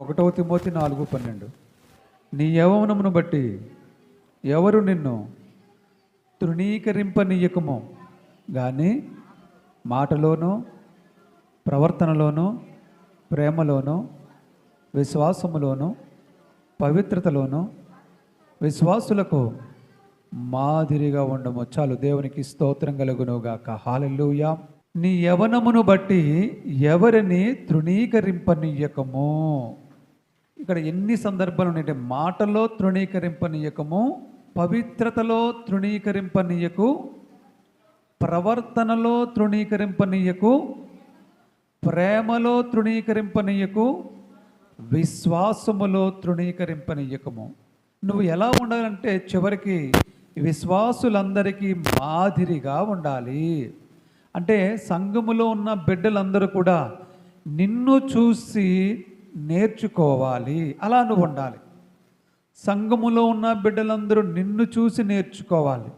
Timothy 4:12 నీ యవ్వనమును బట్టి ఎవరు నిన్ను తృణీకరింపనీయకము కానీ మాటలోనూ ప్రవర్తనలోనూ ప్రేమలోనూ విశ్వాసములోనూ పవిత్రతలోనూ విశ్వాసులకు మాదిరిగా ఉండము. చాలు, దేవునికి స్తోత్రం కలుగునుగాక. హల్లెలూయా. నీ యవనమును బట్టి ఎవరిని తృణీకరింపనీయకము. ఇక్కడ ఎన్ని సందర్భాలు ఉన్నాయంటే, మాటలో తృణీకరింపనీయకము, పవిత్రతలో తృణీకరింపనీయకు, ప్రవర్తనలో తృణీకరింపనీయకు, ప్రేమలో తృణీకరింపనీయకు, విశ్వాసములో తృణీకరింపనీయకము. నువ్వు ఎలా ఉండాలంటే చివరికి విశ్వాసులందరికీ మాదిరిగా ఉండాలి. అంటే సంఘములో ఉన్న బిడ్డలందరూ కూడా నిన్ను చూసి నేర్చుకోవాలి. అలా నువ్వు ఉండాలి. సంఘములో ఉన్న బిడ్డలందరూ నిన్ను చూసి నేర్చుకోవాలి.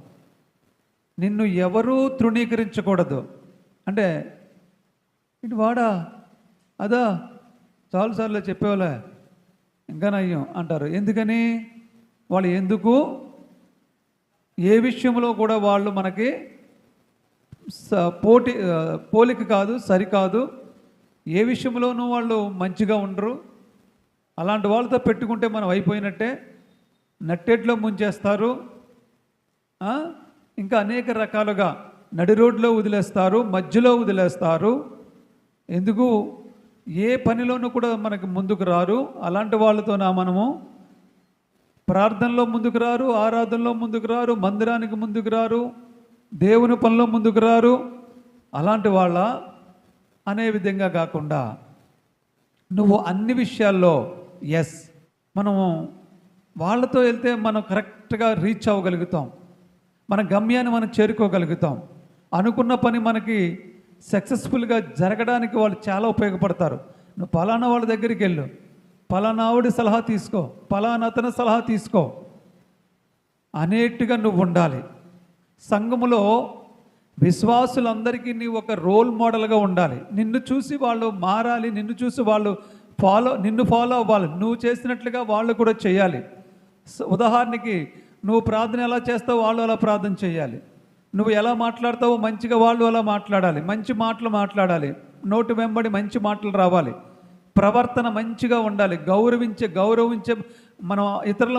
నిన్ను ఎవరూ తృణీకరించకూడదు. అంటే ఇటు వాడా అదా చాలాసార్లు చెప్పేవాళ్ళే ఇంకా నయ్యం అంటారు. ఎందుకని? వాళ్ళు ఎందుకు ఏ విషయంలో కూడా వాళ్ళు మనకి పోలిక కాదు, సరికాదు. ఏ విషయంలోనూ వాళ్ళు మంచిగా ఉండరు. అలాంటి వాళ్ళతో పెట్టుకుంటే మనం అయిపోయినట్టే. నట్టేట్లో ముంచేస్తారు. ఇంకా అనేక రకాలుగా నడి రోడ్లో వదిలేస్తారు, మధ్యలో వదిలేస్తారు. ఎందుకు? ఏ పనిలోనూ కూడా మనకి ముందుకు రారు. అలాంటి వాళ్ళతో మనము ప్రార్థనలో ముందుకు రారు, ఆరాధనలో ముందుకు రారు, మందిరానికి ముందుకు రారు, దేవుని పనిలో ముందుకు రారు. అలాంటి వాళ్ళ అనే విధంగా కాకుండా నువ్వు అన్ని విషయాల్లో మనము వాళ్ళతో వెళ్తే మనం కరెక్ట్గా రీచ్ అవ్వగలుగుతాం. మన గమ్యాన్ని మనం చేరుకోగలుగుతాం. అనుకున్న పని మనకి సక్సెస్ఫుల్గా జరగడానికి వాళ్ళు చాలా ఉపయోగపడతారు. నువ్వు పలానా వాళ్ళ దగ్గరికి వెళ్ళు, పలానా ఆవిడ సలహా తీసుకో, పలానా అతని సలహా తీసుకో అనేట్టుగా నువ్వు ఉండాలి. సంఘములో విశ్వాసులందరికీ నీవు ఒక రోల్ మోడల్గా ఉండాలి. నిన్ను చూసి వాళ్ళు మారాలి, నిన్ను చూసి వాళ్ళు నిన్ను ఫాలో అవ్వాలి. నువ్వు చేసినట్లుగా వాళ్ళు కూడా చేయాలి. ఉదాహరణకి నువ్వు ప్రార్థన ఎలా చేస్తావో వాళ్ళు అలా ప్రార్థన చేయాలి. నువ్వు ఎలా మాట్లాడతావో మంచిగా వాళ్ళు అలా మాట్లాడాలి. మంచి మాటలు మాట్లాడాలి. నోటి వెంబడి మంచి మాటలు రావాలి. ప్రవర్తన మంచిగా ఉండాలి. గౌరవించే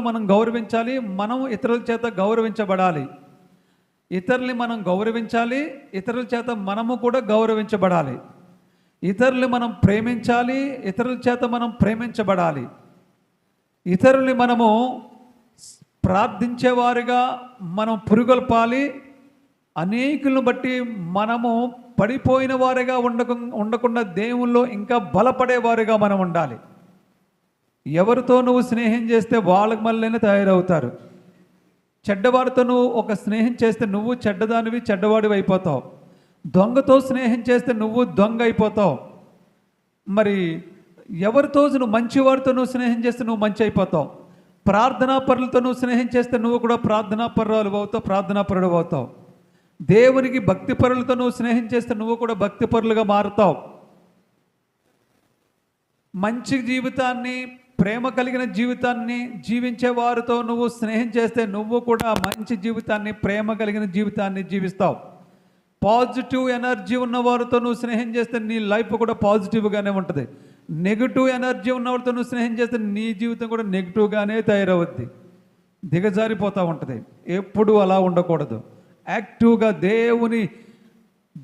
మనం గౌరవించాలి. మనం ఇతరుల చేత గౌరవించబడాలి. ఇతరుల్ని మనం గౌరవించాలి. ఇతరుల చేత మనము కూడా గౌరవించబడాలి. ఇతరుల్ని మనం ప్రేమించాలి. ఇతరుల చేత మనం ప్రేమించబడాలి. ఇతరుల్ని మనము ప్రార్థించేవారుగా మనం పురుగొల్పాలి. అనేకులను బట్టి మనము పడిపోయిన వారిగా ఉండకుండా దేవుల్లో ఇంకా బలపడేవారుగా మనం ఉండాలి. ఎవరితో నువ్వు స్నేహం చేస్తే వాళ్ళకి మళ్ళీ తయారవుతారు. చెడ్డవారితో నువ్వు ఒక స్నేహం చేస్తే నువ్వు చెడ్డదానివి, చెడ్డవాడివి అయిపోతావు. దొంగతో స్నేహం చేస్తే నువ్వు దొంగ అయిపోతావు. మరి ఎవరితో నువ్వు మంచివారితో నువ్వు స్నేహం చేస్తే నువ్వు మంచి అయిపోతావు. ప్రార్థనాపరులతో నువ్వు స్నేహం చేస్తే నువ్వు కూడా ప్రార్థనాపరులు అవుతావు, ప్రార్థనాపరుడు అవుతావు. దేవునికి భక్తిపరులతో నువ్వు స్నేహం చేస్తే నువ్వు కూడా భక్తిపరులుగా మారుతావు. మంచి జీవితాన్ని, ప్రేమ కలిగిన జీవితాన్ని జీవించే వారితో నువ్వు స్నేహం చేస్తే నువ్వు కూడా మంచి జీవితాన్ని, ప్రేమ కలిగిన జీవితాన్ని జీవిస్తావు. పాజిటివ్ ఎనర్జీ ఉన్న వారితో నువ్వు స్నేహం చేస్తే నీ లైఫ్ కూడా పాజిటివ్గానే ఉంటుంది. నెగిటివ్ ఎనర్జీ ఉన్న వారితో నువ్వు స్నేహం చేస్తే నీ జీవితం కూడా నెగిటివ్గానే తయారవుద్ది, దిగజారిపోతూ ఉంటుంది. ఎప్పుడూ అలా ఉండకూడదు. యాక్టివ్గా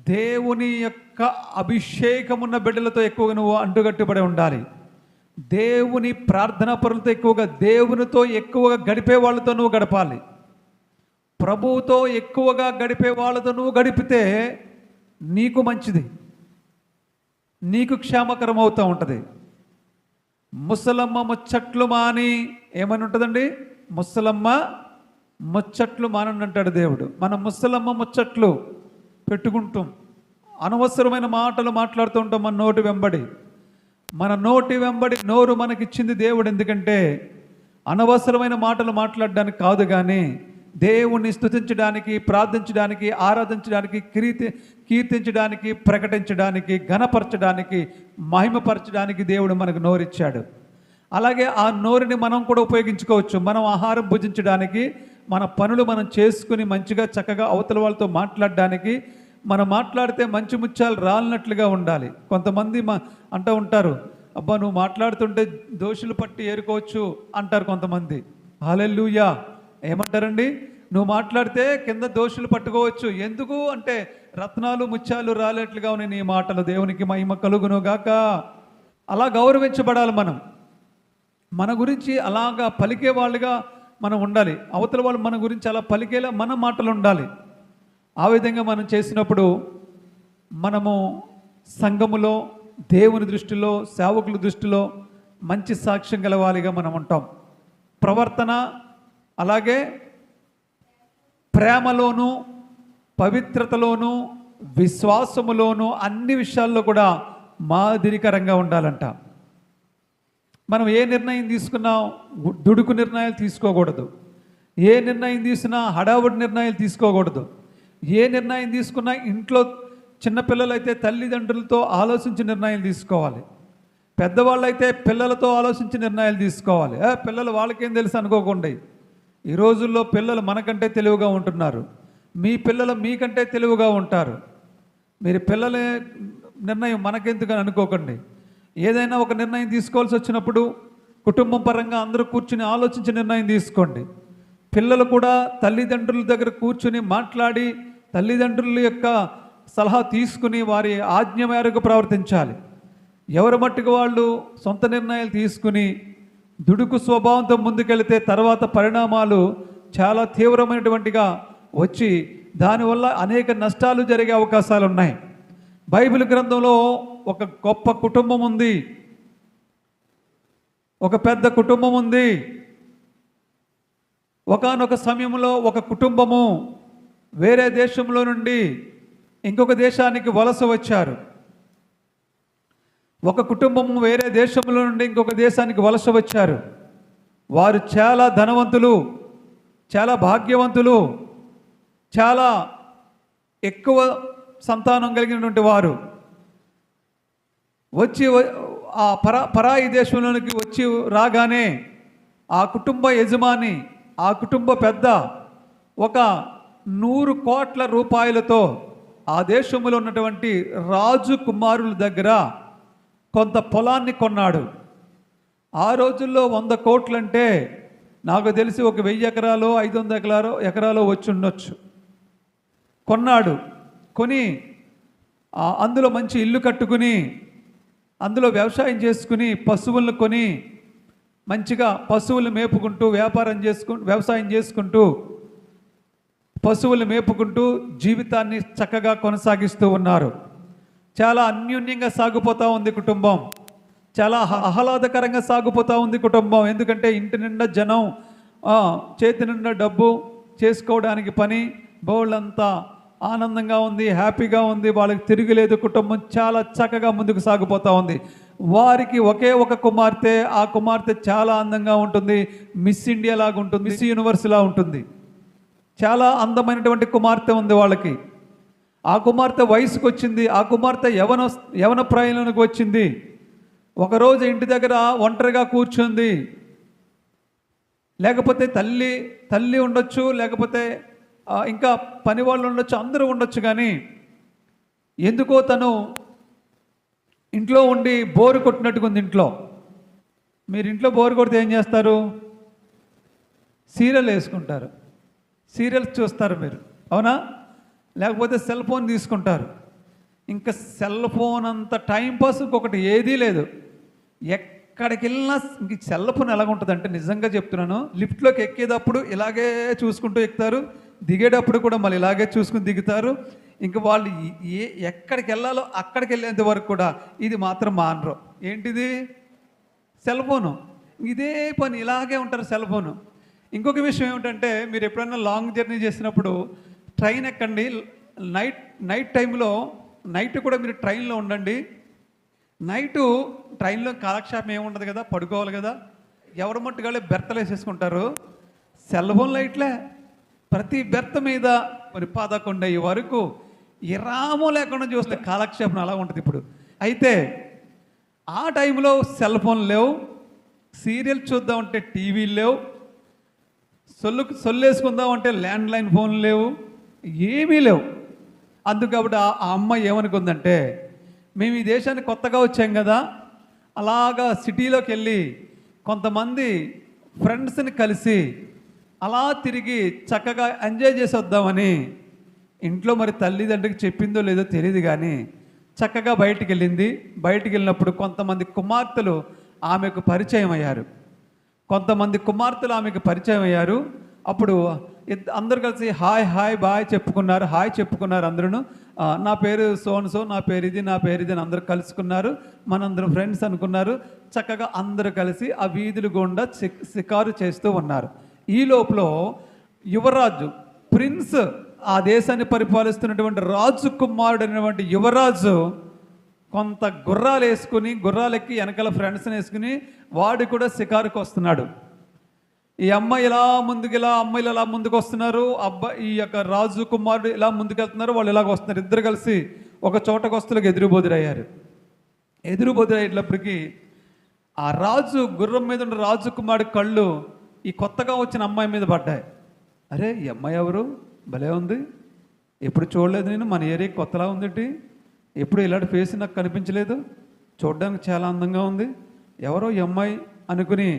దేవుని యొక్క అభిషేకం ఉన్న బిడ్డలతో ఎక్కువగా నువ్వు అంటుగట్టుబడి ఉండాలి. దేవుని ప్రార్థనా పరులతో ఎక్కువగా, దేవునితో ఎక్కువగా గడిపే వాళ్ళతో నువ్వు గడపాలి. ప్రభువుతో ఎక్కువగా గడిపే వాళ్ళతో నువ్వు గడిపితే నీకు మంచిది, నీకు క్షేమకరం అవుతూ ఉంటుంది. ముసలమ్మ ముచ్చట్లు మాని ఏమని ఉంటుందండి? ముసలమ్మ ముచ్చట్లు మానని అంటాడు దేవుడు. మనం ముసలమ్మ ముచ్చట్లు పెట్టుకుంటాం, అనవసరమైన మాటలు మాట్లాడుతూ ఉంటాం. మన నోటి వెంబడి నోరు మనకిచ్చింది దేవుడు. ఎందుకంటే అనవసరమైన మాటలు మాట్లాడడానికి కాదు, కానీ దేవుణ్ణి స్తుతించడానికి, ప్రార్థించడానికి, ఆరాధించడానికి, కీర్తించడానికి, ప్రకటించడానికి, ఘనపరచడానికి, మహిమపరచడానికి దేవుడు మనకు నోరిచ్చాడు. అలాగే ఆ నోరుని మనం కూడా ఉపయోగించుకోవచ్చు. మనం ఆహారం భుజించడానికి, మన పనులు మనం చేసుకుని మంచిగా చక్కగా అవతల వాళ్ళతో మాట్లాడడానికి, మనం మాట్లాడితే మంచి ముత్యాలు రాలినట్లుగా ఉండాలి. కొంతమంది అంటూ ఉంటారు, అబ్బా నువ్వు మాట్లాడుతుంటే దోషులు పట్టి ఏరుకోవచ్చు అంటారు కొంతమంది. హల్లెలూయా. ఏమంటారండి? నువ్వు మాట్లాడితే కింద దోషులు పట్టుకోవచ్చు. ఎందుకు అంటే రత్నాలు ముత్యాలు రాలేట్లుగా ఉన్నాయి నీ మాటలు. దేవునికి మహిమ కలుగును గాక. అలా గౌరవించబడాలి మనం. మన గురించి అలాగా పలికే వాళ్ళుగా మనం ఉండాలి. అవతల వాళ్ళు మన గురించి అలా పలికేలా మన మాటలు ఉండాలి. ఆ విధంగా మనం చేసినప్పుడు మనము సంఘములో, దేవుని దృష్టిలో, సేవకుల దృష్టిలో మంచి సాక్ష్యం గలవాలిగా మనం ఉంటాం. ప్రవర్తన అలాగే ప్రేమలోను, పవిత్రతలోను, విశ్వాసములోను అన్ని విషయాల్లో కూడా మాదిరికరంగా ఉండాలంట. మనం ఏ నిర్ణయం తీసుకున్నా దుడుకు నిర్ణయాలు తీసుకోకూడదు. ఏ నిర్ణయం తీసుకున్నా హడావుడి నిర్ణయాలు తీసుకోకూడదు. ఏ నిర్ణయం తీసుకున్నా ఇంట్లో చిన్నపిల్లలైతే తల్లిదండ్రులతో ఆలోచించి నిర్ణయాలు తీసుకోవాలి. పెద్దవాళ్ళు అయితే పిల్లలతో ఆలోచించి నిర్ణయాలు తీసుకోవాలి. పిల్లలు వాళ్ళకేం తెలుసు అనుకోకుండా. ఈ రోజుల్లో పిల్లలు మనకంటే తెలివిగా ఉంటున్నారు. మీ పిల్లలు మీకంటే తెలివిగా ఉంటారు. మీరు పిల్లల నిర్ణయం మనకెందుకని అనుకోకండి. ఏదైనా ఒక నిర్ణయం తీసుకోవాల్సి వచ్చినప్పుడు కుటుంబం పరంగా అందరూ కూర్చుని ఆలోచించి నిర్ణయం తీసుకోండి. పిల్లలు కూడా తల్లిదండ్రుల దగ్గర కూర్చుని మాట్లాడి తల్లిదండ్రుల యొక్క సలహా తీసుకుని వారి ఆజ్ఞ మేరకు ప్రవర్తించాలి. ఎవరి మట్టుకు వాళ్ళు సొంత నిర్ణయాలు తీసుకుని దుడుకు స్వభావంతో ముందుకెళితే తర్వాత పరిణామాలు చాలా తీవ్రమైనటువంటిగా వచ్చి దానివల్ల అనేక నష్టాలు జరిగే అవకాశాలు ఉన్నాయి. బైబిల్ గ్రంథంలో ఒక గొప్ప కుటుంబం ఉంది, ఒక పెద్ద కుటుంబం ఉంది. ఒకానొక సమయంలో ఒక కుటుంబము వేరే దేశంలో నుండి ఇంకొక దేశానికి వలస వచ్చారు. ఒక కుటుంబము వేరే దేశంలో నుండి ఇంకొక దేశానికి వలస వచ్చారు. వారు చాలా ధనవంతులు, చాలా భాగ్యవంతులు, చాలా ఎక్కువ సంతానం కలిగినటువంటి వారు. వచ్చి ఆ పరాయి దేశంలోనికి వచ్చి రాగానే ఆ కుటుంబ యజమాని, ఆ కుటుంబ పెద్ద ఒక 100 కోట్ల రూపాయలతో ఆ దేశంలో ఉన్నటువంటి రాజు కుమారుల దగ్గర కొంత పొలాన్ని కొన్నాడు. ఆ రోజుల్లో 100 కోట్లంటే నాకు తెలిసి ఒక 1000 ఎకరాలు 500 ఎకరాలు వచ్చి ఉండొచ్చు. కొన్నాడు. కొని అందులో మంచి ఇల్లు కట్టుకుని అందులో వ్యవసాయం చేసుకుని పశువులను కొని మంచిగా పశువులు మేపుకుంటూ వ్యవసాయం చేసుకుంటూ పశువులు మేపుకుంటూ జీవితాన్ని చక్కగా కొనసాగిస్తూ ఉన్నారు. చాలా అన్యోన్యంగా సాగిపోతూ ఉంది కుటుంబం. చాలా ఆహ్లాదకరంగా సాగిపోతూ ఉంది కుటుంబం. ఎందుకంటే ఇంటి నిండా జనం, చేతి నిండా డబ్బు, చేసుకోవడానికి పని, బోళ్ళంతా ఆనందంగా ఉంది, హ్యాపీగా ఉంది, వాళ్ళకి తిరుగులేదు. కుటుంబం చాలా చక్కగా ముందుకు సాగిపోతూ ఉంది. వారికి ఒకే ఒక కుమార్తె. ఆ కుమార్తె చాలా అందంగా ఉంటుంది, మిస్ ఇండియా లాగా ఉంటుంది, మిస్ యూనివర్స్ లా ఉంటుంది. చాలా అందమైనటువంటి కుమార్తె ఉంది వాళ్ళకి. ఆ కుమార్తె వయసుకు వచ్చింది. ఆ కుమార్తె యవన ప్రాయంలోకి వచ్చింది. ఒకరోజు ఇంటి దగ్గర ఒంటరిగా కూర్చుంది. లేకపోతే తల్లి ఉండొచ్చు, లేకపోతే ఇంకా పని వాళ్ళు ఉండొచ్చు, అందరూ ఉండొచ్చు. కానీ ఎందుకో తను ఇంట్లో ఉండి బోరు కొట్టినట్టుగా ఉంది. మీరు ఇంట్లో బోరు కొడితే ఏం చేస్తారు? సీరియల్ వేసుకుంటారు, సీరియల్స్ చూస్తారు మీరు, అవునా? లేకపోతే సెల్ ఫోన్ తీసుకుంటారు. ఇంకా సెల్ ఫోన్ అంత టైంపాస్ ఇంకొకటి ఏదీ లేదు. ఎక్కడికి వెళ్ళినా ఇంక సెల్ ఫోన్ ఎలాగుంటుందంటే, నిజంగా చెప్తున్నాను, లిఫ్ట్లోకి ఎక్కేటప్పుడు ఇలాగే చూసుకుంటూ ఎక్కుతారు, దిగేటప్పుడు కూడా మళ్ళీ ఇలాగే చూసుకుని దిగుతారు. ఇంక వాళ్ళు ఎక్కడికి వెళ్ళాలో అక్కడికి వెళ్ళేంత వరకు కూడా ఇది మాత్రం మానరు. ఏంటిది? Cell phone. ఇదే పని, ఇలాగే ఉంటారు సెల్ ఫోను. ఇంకొక విషయం ఏమిటంటే, మీరు ఎప్పుడైనా లాంగ్ జర్నీ చేసినప్పుడు ట్రైన్ ఎక్కండి. నైట్ టైంలో నైట్ కూడా మీరు ట్రైన్లో ఉండండి. నైటు ట్రైన్లో కాలక్షేపం ఏముండదు కదా, పడుకోవాలి కదా. ఎవరి మట్టుగానే బెర్తలు వేసేసుకుంటారు. సెల్ ఫోన్ లైట్లే ప్రతి బెర్త మీద. మరి 11 అయ్యే వరకు ఇరామో లేకుండా చూస్తే కాలక్షేపం అలా ఉంటుంది ఇప్పుడు. అయితే ఆ టైంలో సెల్ ఫోన్ లేవు, సీరియల్ చూద్దామంటే టీవీలు లేవు, సొల్లేసుకుందామంటే ల్యాండ్లైన్ ఫోన్లు లేవు, ఏమీ లేవు. అందుకు కాబట్టి ఆ అమ్మాయి ఏమనుకుందంటే, మేము ఈ దేశానికి కొత్తగా వచ్చాం కదా, అలాగా సిటీలోకి వెళ్ళి కొంతమంది ఫ్రెండ్స్ని కలిసి అలా తిరిగి చక్కగా ఎంజాయ్ చేసి వద్దామని ఇంట్లో మరి తల్లిదండ్రికి చెప్పిందో లేదో తెలియదు, కానీ చక్కగా బయటికి వెళ్ళింది. బయటికి వెళ్ళినప్పుడు కొంతమంది కుమార్తెలు ఆమెకు పరిచయం అయ్యారు. అప్పుడు అందరూ కలిసి హాయ్ హాయ్ బాయ్ చెప్పుకున్నారు అందరూ. నా పేరు సోన్సో, నా పేరు ఇది అని అందరూ కలుసుకున్నారు. మనందరం ఫ్రెండ్స్ అనుకున్నారు. చక్కగా అందరూ కలిసి ఆ వీధులు గుండా షికారు చేస్తూ ఉన్నారు. ఈ లోపల యువరాజు, ప్రిన్స్, ఆ దేశాన్ని పరిపాలిస్తున్నటువంటి రాజు కుమారుడు అయినటువంటి యువరాజు కొంత గుర్రాలెక్కి వెనకాల ఫ్రెండ్స్ని వేసుకుని వాడు కూడా షికారుకు వస్తున్నాడు. ఈ అమ్మాయి అమ్మాయిలు ఇలా ముందుకు వస్తున్నారు, ఈ యొక్క రాజు కుమారుడు ఇలా ముందుకెళ్తున్నారు, వాళ్ళు ఇలాగ వస్తున్నారు. ఇద్దరు కలిసి ఒక చోటకు వస్తులకు ఎదురుబోదురయ్యేటప్పటికి ఆ గుర్రం మీద ఉన్న రాజు కుమారుడు కళ్ళు ఈ కొత్తగా వచ్చిన అమ్మాయి మీద పడ్డాయి. అరే, ఈ అమ్మాయి ఎవరు, భలే ఉంది, ఎప్పుడు చూడలేదు నేను, మన ఏరియా కొత్తలా ఉందేంటి, ఎప్పుడు ఇలాంటి ఫేస్ నాకు కనిపించలేదు, చూడడానికి చాలా అందంగా ఉంది, ఎవరో ఈ అమ్మాయి అనుకుని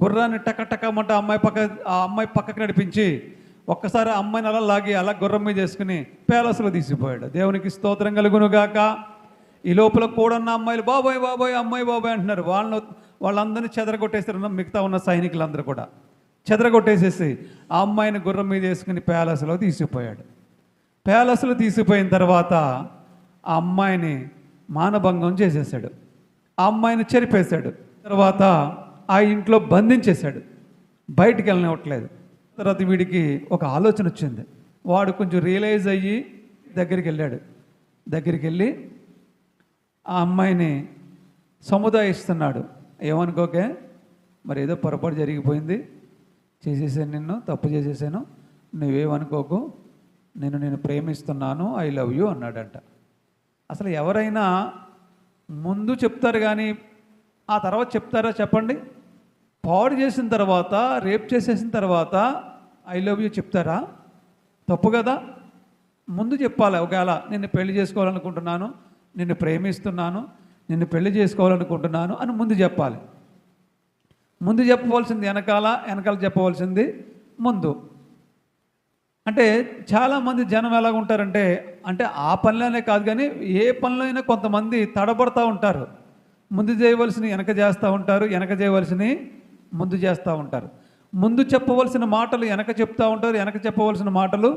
గుర్రాన్ని టకటకమంట ఆ అమ్మాయి పక్కకి నడిపించి ఒక్కసారి ఆ అమ్మాయిని అలా లాగి అలా గుర్రం మీద వేసుకుని ప్యాలెస్లో తీసిపోయాడు. దేవునికి స్తోత్రం కలుగునుగాక. ఈ లోపల కూడా ఉన్న అమ్మాయిలు బాబాయ్ అంటున్నారు. వాళ్ళందరినీ చెదరగొట్టేస్తారు. మిగతా ఉన్న సైనికులందరూ కూడా చెదరగొట్టేసేసి ఆ అమ్మాయిని గుర్రం మీద వేసుకుని ప్యాలెస్లో తీసిపోయిన తర్వాత ఆ అమ్మాయిని మానభంగం చేసేసాడు. ఆ అమ్మాయిని చెరిపేశాడు. తర్వాత ఆ ఇంట్లో బంధించేశాడు, బయటికి వెళ్ళనివ్వట్లేదు. తర్వాత వీడికి ఒక ఆలోచన వచ్చింది. వాడు కొంచెం రియలైజ్ అయ్యి దగ్గరికి వెళ్ళి ఆ అమ్మాయిని సముదాయిస్తున్నాడు. ఏమనుకోకే, మరి ఏదో పొరపాటు జరిగిపోయింది, చేసేసాను, తప్పు చేసేసాను, నువ్వేమనుకోకు, నేను ప్రేమిస్తున్నాను, ఐ లవ్ యూ అన్నాడంట. అసలు ఎవరైనా ముందు చెప్తారు కానీ ఆ తర్వాత చెప్తారా చెప్పండి? పాడు చేసిన తర్వాత, రేప్ చేసేసిన తర్వాత ఐ లవ్ యూ చెప్తారా? తప్పు కదా. ముందు చెప్పాలి. ఒకవేళ నిన్ను పెళ్లి చేసుకోవాలనుకుంటున్నాను, నిన్ను ప్రేమిస్తున్నాను, నిన్ను పెళ్లి చేసుకోవాలనుకుంటున్నాను అని ముందు చెప్పాలి. ముందు చెప్పవలసింది వెనకాల చెప్పవలసింది ముందు. అంటే చాలామంది జనం ఎలాగ ఉంటారంటే, అంటే ఆ పనిలోనే కాదు కానీ ఏ పనిలో అయినా కొంతమంది తడబడుతూ ఉంటారు. ముందు చేయవలసినవి వెనక చేస్తూ ఉంటారు, వెనక చేయవలసినవి ముందు చేస్తూ ఉంటారు. ముందు చెప్పవలసిన మాటలు వెనక చెప్తూ ఉంటారు, వెనక చెప్పవలసిన మాటలు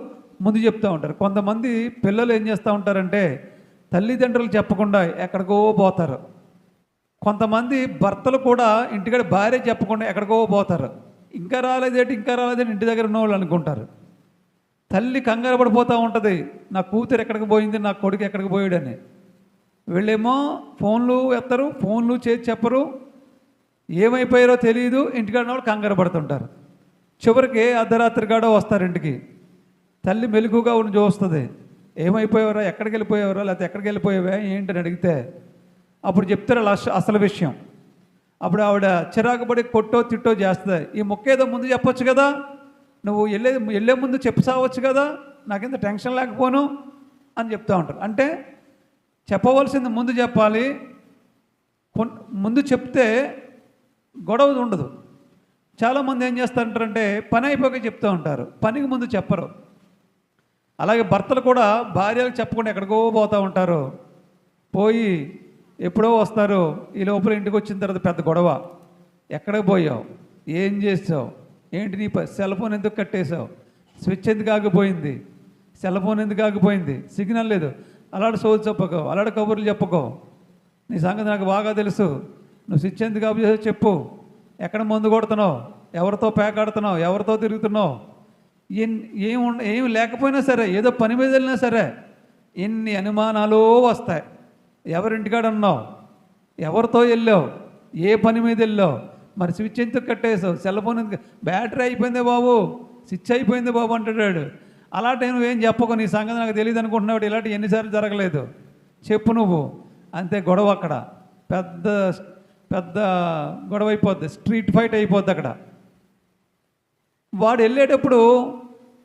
ముందు చెప్తూ ఉంటారు. కొంతమంది పిల్లలు ఏం చేస్తూ ఉంటారంటే తల్లిదండ్రులు చెప్పకుండా ఎక్కడికో పోతారు. కొంతమంది భర్తలు కూడా ఇంటికాడ భార్య చెప్పకుండా ఎక్కడికో పోతారు. ఇంకా రాలేదేంటి ఇంటి దగ్గర ఉన్న వాళ్ళు అనుకుంటారు. తల్లి కంగారు పడిపోతూ ఉంటుంది, నా కూతురు ఎక్కడికి పోయింది, నా కొడుకు ఎక్కడికి పోయాడని. వీళ్ళేమో ఫోన్లు ఎత్తరు, ఫోన్లు చేసి చెప్పరు, ఏమైపోయారో తెలియదు, ఇంటికాడ వాళ్ళు కంగారు పడుతుంటారు. చివరికి అర్ధరాత్రి కాడో వస్తారు ఇంటికి. తల్లి మెలకుగా ఉండి చూస్తుంది, ఏమైపోయావరా, ఎక్కడికి వెళ్ళిపోయావరా, లేకపోతే ఎక్కడికి వెళ్ళిపోయావా ఏంటని అడిగితే అప్పుడు చెప్తారు అసలు విషయం. అప్పుడు ఆవిడ చిరాకుపడి కొట్టో తిట్టో చేస్తుంది. ఈ మొక్కేదో ముందు చెప్పొచ్చు కదా, నువ్వు వెళ్ళే ముందు చెప్పి సావచ్చు కదా, నాకెంత టెన్షన్ లేకపోను అని చెప్తూ ఉంటారు. అంటే చెప్పవలసింది ముందు చెప్పాలి. ముందు చెప్తే గొడవ ఉండదు. చాలామంది ఏం చేస్తుంటారంటే పని అయిపోయి చెప్తూ ఉంటారు, పనికి ముందు చెప్పరు. అలాగే భర్తలు కూడా భార్యలకు చెప్పకుండా ఎక్కడికో పోతూ ఉంటారు. పోయి ఎప్పుడో వస్తారు, ఈ లోపల ఇంటికి వచ్చిన తర్వాత పెద్ద గొడవ. ఎక్కడికి పోయావు, ఏం చేసావు, ఏంటి నీ సెల్ ఫోన్ ఎందుకు కట్టేశావు, స్విచ్ ఎందుకు ఆగిపోయింది, సెల్ ఫోన్ ఎందుకు ఆగిపోయింది, సిగ్నల్ లేదు, అలాంటి సోది చెప్పకో, అలాంటి కబుర్లు చెప్పుకో, నీ సంగతి నాకు బాగా తెలుసు, నువ్వు స్విచ్ ఎందుకు ఆఫ్ చేసావు చెప్పు, ఎక్కడ మందు కొడుతున్నావు, ఎవరితో పేకాడుతున్నావు, ఎవరితో తిరుగుతున్నావు, ఏం లేకపోయినా సరే, ఏదో పని మీద వెళ్ళినా సరే ఎన్ని అనుమానాలు వస్తాయి. ఎవరింటికాడ ఉన్నావు, ఎవరితో వెళ్ళావు, ఏ పని మీద వెళ్ళావు, మరి స్విచ్ ఎందుకు కట్టేసావు, సెల్ ఫోన్ ఎందుకు, బ్యాటరీ అయిపోయిందే బాబు, స్విచ్ అయిపోయింది బాబు అంటాడు. అలాంటి నువ్వేం చెప్పకు, నీ సంగతి నాకు తెలియదు అనుకుంటున్నావు, ఇలాంటి ఎన్నిసార్లు జరగలేదు చెప్పు నువ్వు, అంతే గొడవ. అక్కడ పెద్ద పెద్ద గొడవ అయిపోద్ది, స్ట్రీట్ ఫైట్ అయిపోద్ది అక్కడ. వాడు వెళ్ళేటప్పుడు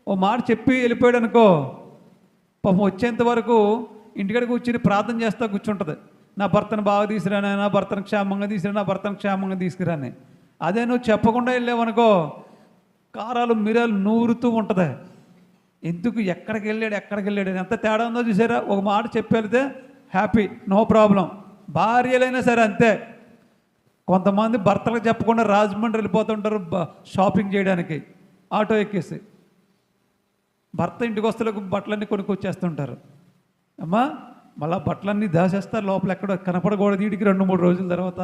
ఓ మాట చెప్పి వెళ్ళిపోయాడు అనుకో, పాపం వచ్చేంత వరకు ఇంటికాడ కూర్చుని ప్రార్థన చేస్తా కూర్చుంటుంది. నా భర్తను బాగా తీసుకురాని, నా భర్తను క్షేమంగా తీసుకురా, నా భర్తను క్షేమంగా తీసుకురాని. అదే నువ్వు చెప్పకుండా వెళ్ళావనుకో, కారాలు మిరాలు నూరుతూ ఉంటుంది. ఎందుకు ఎక్కడికి వెళ్ళాడు ఎంత తేడా ఉందో చూసారా. ఒక మాట చెప్పి వెళ్తే హ్యాపీ, నో ప్రాబ్లం. భార్యలైనా సరే అంతే. కొంతమంది భర్తలకు చెప్పకుండా రాజమండ్రి వెళ్ళిపోతుంటారు షాపింగ్ చేయడానికి, ఆటో ఎక్కేసి. భర్త ఇంటికి వస్తలకు బట్టలన్నీ కొనుక్కొచ్చేస్తుంటారు. అమ్మా మళ్ళీ బట్టలన్నీ దాచేస్తారు లోపల, ఎక్కడో కనపడకూడదు. వీడికి 2-3 రోజుల తర్వాత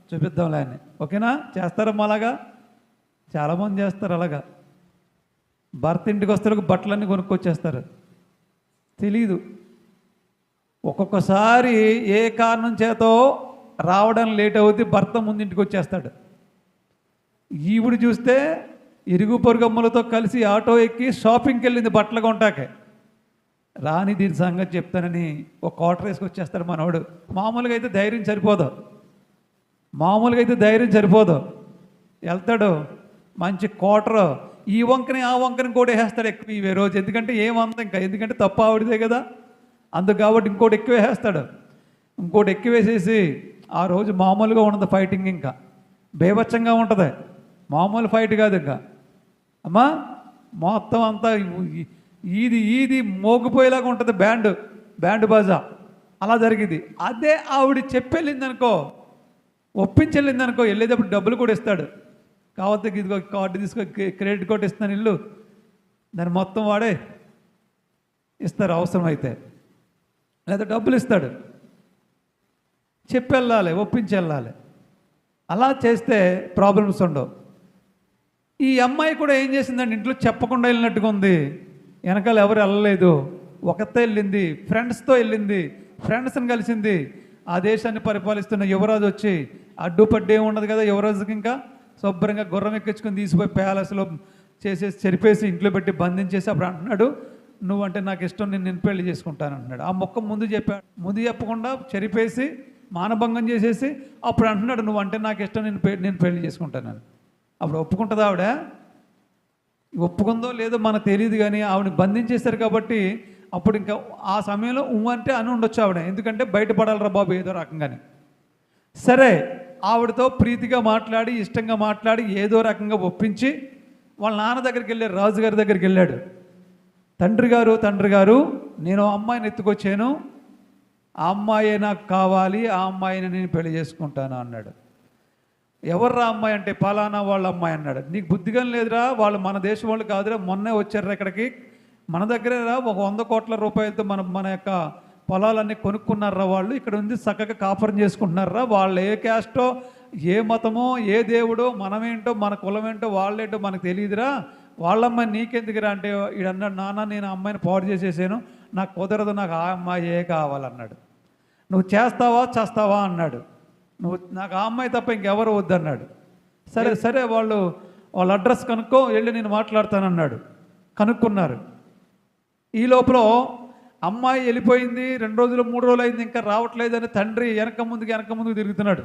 చూపిద్దాంలే అని. ఓకేనా? చేస్తారమ్మా అలాగా? చాలామంది చేస్తారు అలాగా. భర్త ఇంటికి వస్తలకు బట్టలన్నీ కొనుక్కొచ్చేస్తారు, తెలీదు. ఒక్కొక్కసారి ఏ కారణం చేతో రావడం లేట్ అవుతుంది, భర్త ముందు ఇంటికి వచ్చేస్తాడు. ఈవిడ చూస్తే ఇరుగు పొరుగమ్మలతో కలిసి ఆటో ఎక్కి షాపింగ్కి వెళ్ళింది బట్టలు కొంటాకే. రాని దీని సంగతి చెప్తానని ఒక క్వార్టర్ వేసుకొచ్చేస్తాడు మనవాడు. మామూలుగా అయితే ధైర్యం సరిపోదు. వెళ్తాడు మంచి క్వార్టర్, ఈ వంకని ఆ వంకని కూడా వేసేస్తాడు ఎక్కువ ఇవే రోజు. ఎందుకంటే ఏమంత ఇంకా, ఎందుకంటే తప్పు ఆవిడదే కదా, అందుకు కాబట్టి ఇంకోటి ఎక్కువ వేసేస్తాడు. ఇంకోటి ఎక్కువ వేసేసి ఆ రోజు మామూలుగా ఉండదు ఫైటింగ్, ఇంకా బేభత్సంగా ఉంటుంది. మామూలు ఫైట్ కాదు ఇంకా. అమ్మా మొత్తం అంతా ఈది మోగిపోయేలాగా ఉంటుంది, బ్యాండ్ బాజా అలా జరిగింది. అదే ఆవిడ చెప్పెళ్ళిందనుకో, ఒప్పించెళ్ళిందనుకో, వెళ్ళేటప్పుడు డబ్బులు కూడా ఇస్తాడు. కాకపోతే ఇదిగో కార్డు తీసుకో, క్రెడిట్ కార్డు ఇస్తాను ఇల్లు, దాన్ని మొత్తం వాడే ఇస్తారు అవసరమైతే, లేదా డబ్బులు ఇస్తాడు. చెప్పి వెళ్ళాలి, ఒప్పించి వెళ్ళాలి. అలా చేస్తే ప్రాబ్లమ్స్ ఉండవు. ఈ అమ్మాయి కూడా ఏం చేసిందండి, ఇంట్లో చెప్పకుండా వెళ్ళినట్టుగా ఉంది. వెనకాల ఎవరు వెళ్ళలేదు, ఒకతే వెళ్ళింది, ఫ్రెండ్స్తో వెళ్ళింది, ఫ్రెండ్స్ని కలిసింది. ఆ దేశాన్ని పరిపాలిస్తున్న యువరాజు వచ్చి అడ్డుపడ్డే ఉండదు కదా యువరాజుకి, ఇంకా శుభ్రంగా గుర్రం ఎక్కించుకొని తీసిపోయి ప్యాలెస్లో చేసేసి చెరిపేసి ఇంట్లో పెట్టి బంధించేసి అప్పుడు అంటున్నాడు, నువ్వంటే నాకు ఇష్టం, నేను పెళ్లి చేసుకుంటాను అంటున్నాడు. ఆ మొక్క ముందు చెప్పకుండా చెరిపేసి మానభంగం చేసేసి అప్పుడు అంటున్నాడు, నువ్వంటే నాకు ఇష్టం, నేను పెళ్లి చేసుకుంటానని. అప్పుడు ఒప్పుకుంటుందా ఆవిడ? ఒప్పుకుందో లేదో మనకు తెలియదు, కానీ ఆవిడని బంధించేశారు కాబట్టి అప్పుడు ఇంకా ఆ సమయంలో అంటే అని ఉండొచ్చు ఆవిడ, ఎందుకంటే బయటపడాలరా బాబు ఏదో రకంగానే. సరే, ఆవిడతో ప్రీతిగా మాట్లాడి, ఇష్టంగా మాట్లాడి, ఏదో రకంగా ఒప్పించి వాళ్ళ నాన్న దగ్గరికి వెళ్ళాడు, రాజుగారి దగ్గరికి వెళ్ళాడు. తండ్రి గారు నేను అమ్మాయిని ఎత్తుకొచ్చాను, ఆ అమ్మాయే నాకు కావాలి, ఆ అమ్మాయిని నేను పెళ్లి చేసుకుంటాను అన్నాడు. ఎవర్రా అమ్మాయి అంటే పలానా వాళ్ళ అమ్మాయి అన్నాడు. నీకు బుద్ధిగా లేదురా, వాళ్ళు మన దేశం వాళ్ళు కాదురా, మొన్నే వచ్చారా ఇక్కడికి, మన దగ్గర ఒక 100 కోట్ల రూపాయలతో మన యొక్క పొలాలన్నీ కొనుక్కున్నారా వాళ్ళు, ఇక్కడ ఉంది చక్కగా కాపురం చేసుకుంటున్నారా. వాళ్ళు ఏ క్యాస్టో, ఏ మతమో, ఏ దేవుడో, మనమేంటో, మన కులమేంటో, వాళ్ళేంటో మనకు తెలియదురా, వాళ్ళమ్మాయి నీకెందుకురా అంటే ఈడన్నాడు, నాన్న నేను ఆ అమ్మాయిని పాడు చేసేసాను, నాకు కుదరదు, నాకు ఆ అమ్మాయే కావాలన్నాడు. నువ్వు చేస్తావా అన్నాడు. నాకు ఆ అమ్మాయి తప్ప ఇంకెవరు వద్దన్నాడు. సరే వాళ్ళ అడ్రస్ కనుక్కో, వెళ్ళి నేను మాట్లాడతానన్నాడు. కనుక్కున్నారు. ఈ లోపల అమ్మాయి వెళ్ళిపోయింది, 2 రోజులు 3 రోజులు అయింది, ఇంకా రావట్లేదని తండ్రి వెనక ముందుకు తిరుగుతున్నాడు.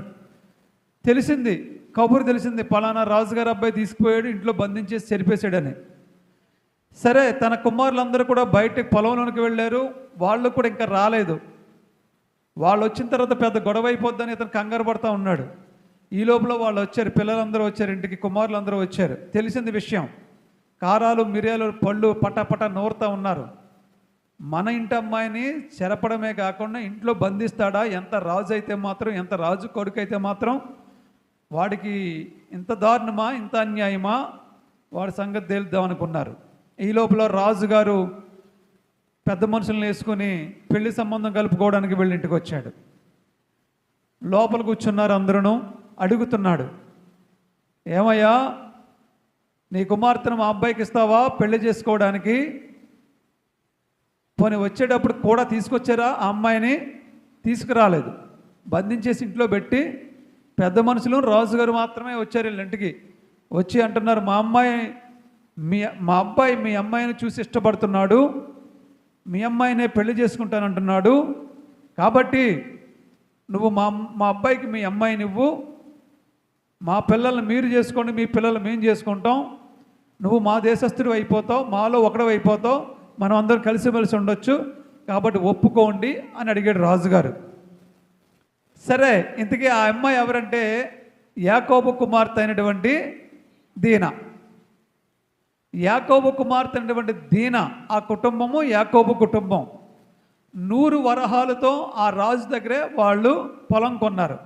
తెలిసింది, కబురు తెలిసింది, పలానా రాజుగారి అబ్బాయి తీసుకుపోయాడు, ఇంట్లో బంధించేసి చెరిపేశాడని. సరే, తన కుమారులందరూ కూడా బయటకు పొలంలోనికి వెళ్ళారు, వాళ్ళు కూడా ఇంకా రాలేదు. వాళ్ళు వచ్చిన తర్వాత పెద్ద గొడవ అయిపోద్దని ఇతను కంగారు పడుతూ ఉన్నాడు. ఈ లోపల వాళ్ళు వచ్చారు, పిల్లలందరూ వచ్చారు, ఇంటికి కుమారులందరూ వచ్చారు. తెలిసింది విషయం, కారాలు మిరియాలు పళ్ళు పటాపట నూరుతూ ఉన్నారు. మన ఇంటి అమ్మాయిని చెరపడమే కాకుండా ఇంట్లో బంధిస్తాడా, ఎంత రాజు అయితే మాత్రం, ఎంత రాజు కొడుకు అయితే మాత్రం వాడికి ఇంత దారుణమా, ఇంత అన్యాయమా, వాడి సంగతి తేలుద్దాం అనుకున్నారు. ఈ లోపల రాజుగారు పెద్ద మనుషులను వేసుకొని పెళ్లి సంబంధం కలుపుకోవడానికి వెళ్ళి ఇంటికి వచ్చాడు. లోపల కూర్చున్నారు, అందరూ అడుగుతున్నాడు, ఏమయ్యా నీ కుమార్తెను మా అబ్బాయికి ఇస్తావా పెళ్లి చేసుకోవడానికి? పోనీ వచ్చేటప్పుడు కూడా తీసుకొచ్చారా? ఆ అమ్మాయిని తీసుకురాలేదు, బంధించేసి ఇంట్లో పెట్టి పెద్ద మనుషులు రాజుగారు మాత్రమే వచ్చారు వీళ్ళ ఇంటికి. వచ్చి అంటున్నారు, మా అబ్బాయి మీ అమ్మాయిని చూసి ఇష్టపడుతున్నాడు, మీ అమ్మాయినే పెళ్లి చేసుకుంటానంటున్నాడు, కాబట్టి నువ్వు మా అబ్బాయికి మీ అమ్మాయిని ఇవ్వు, మా పిల్లల్ని మీరు చేసుకోండి, మీ పిల్లలు మేము చేసుకుంటాం, నువ్వు మా దేశస్థుడు అయిపోతావు, మాలో ఒకడు అయిపోతావు, మనం అందరం కలిసిమెలిసి ఉండొచ్చు, కాబట్టి ఒప్పుకోండి అని అడిగాడు రాజుగారు. సరే, ఇంతకీ ఆ అమ్మాయి ఎవరంటే యాకోబు కుమార్తె అయినటువంటి దీనా. యాకోబు కుమార్తె అయినటువంటి దీనా ఆ కుటుంబము, యాకోబు కుటుంబం 100 వరహాలతో ఆ రాజు దగ్గరే వాళ్ళు పొలం కొన్నారు.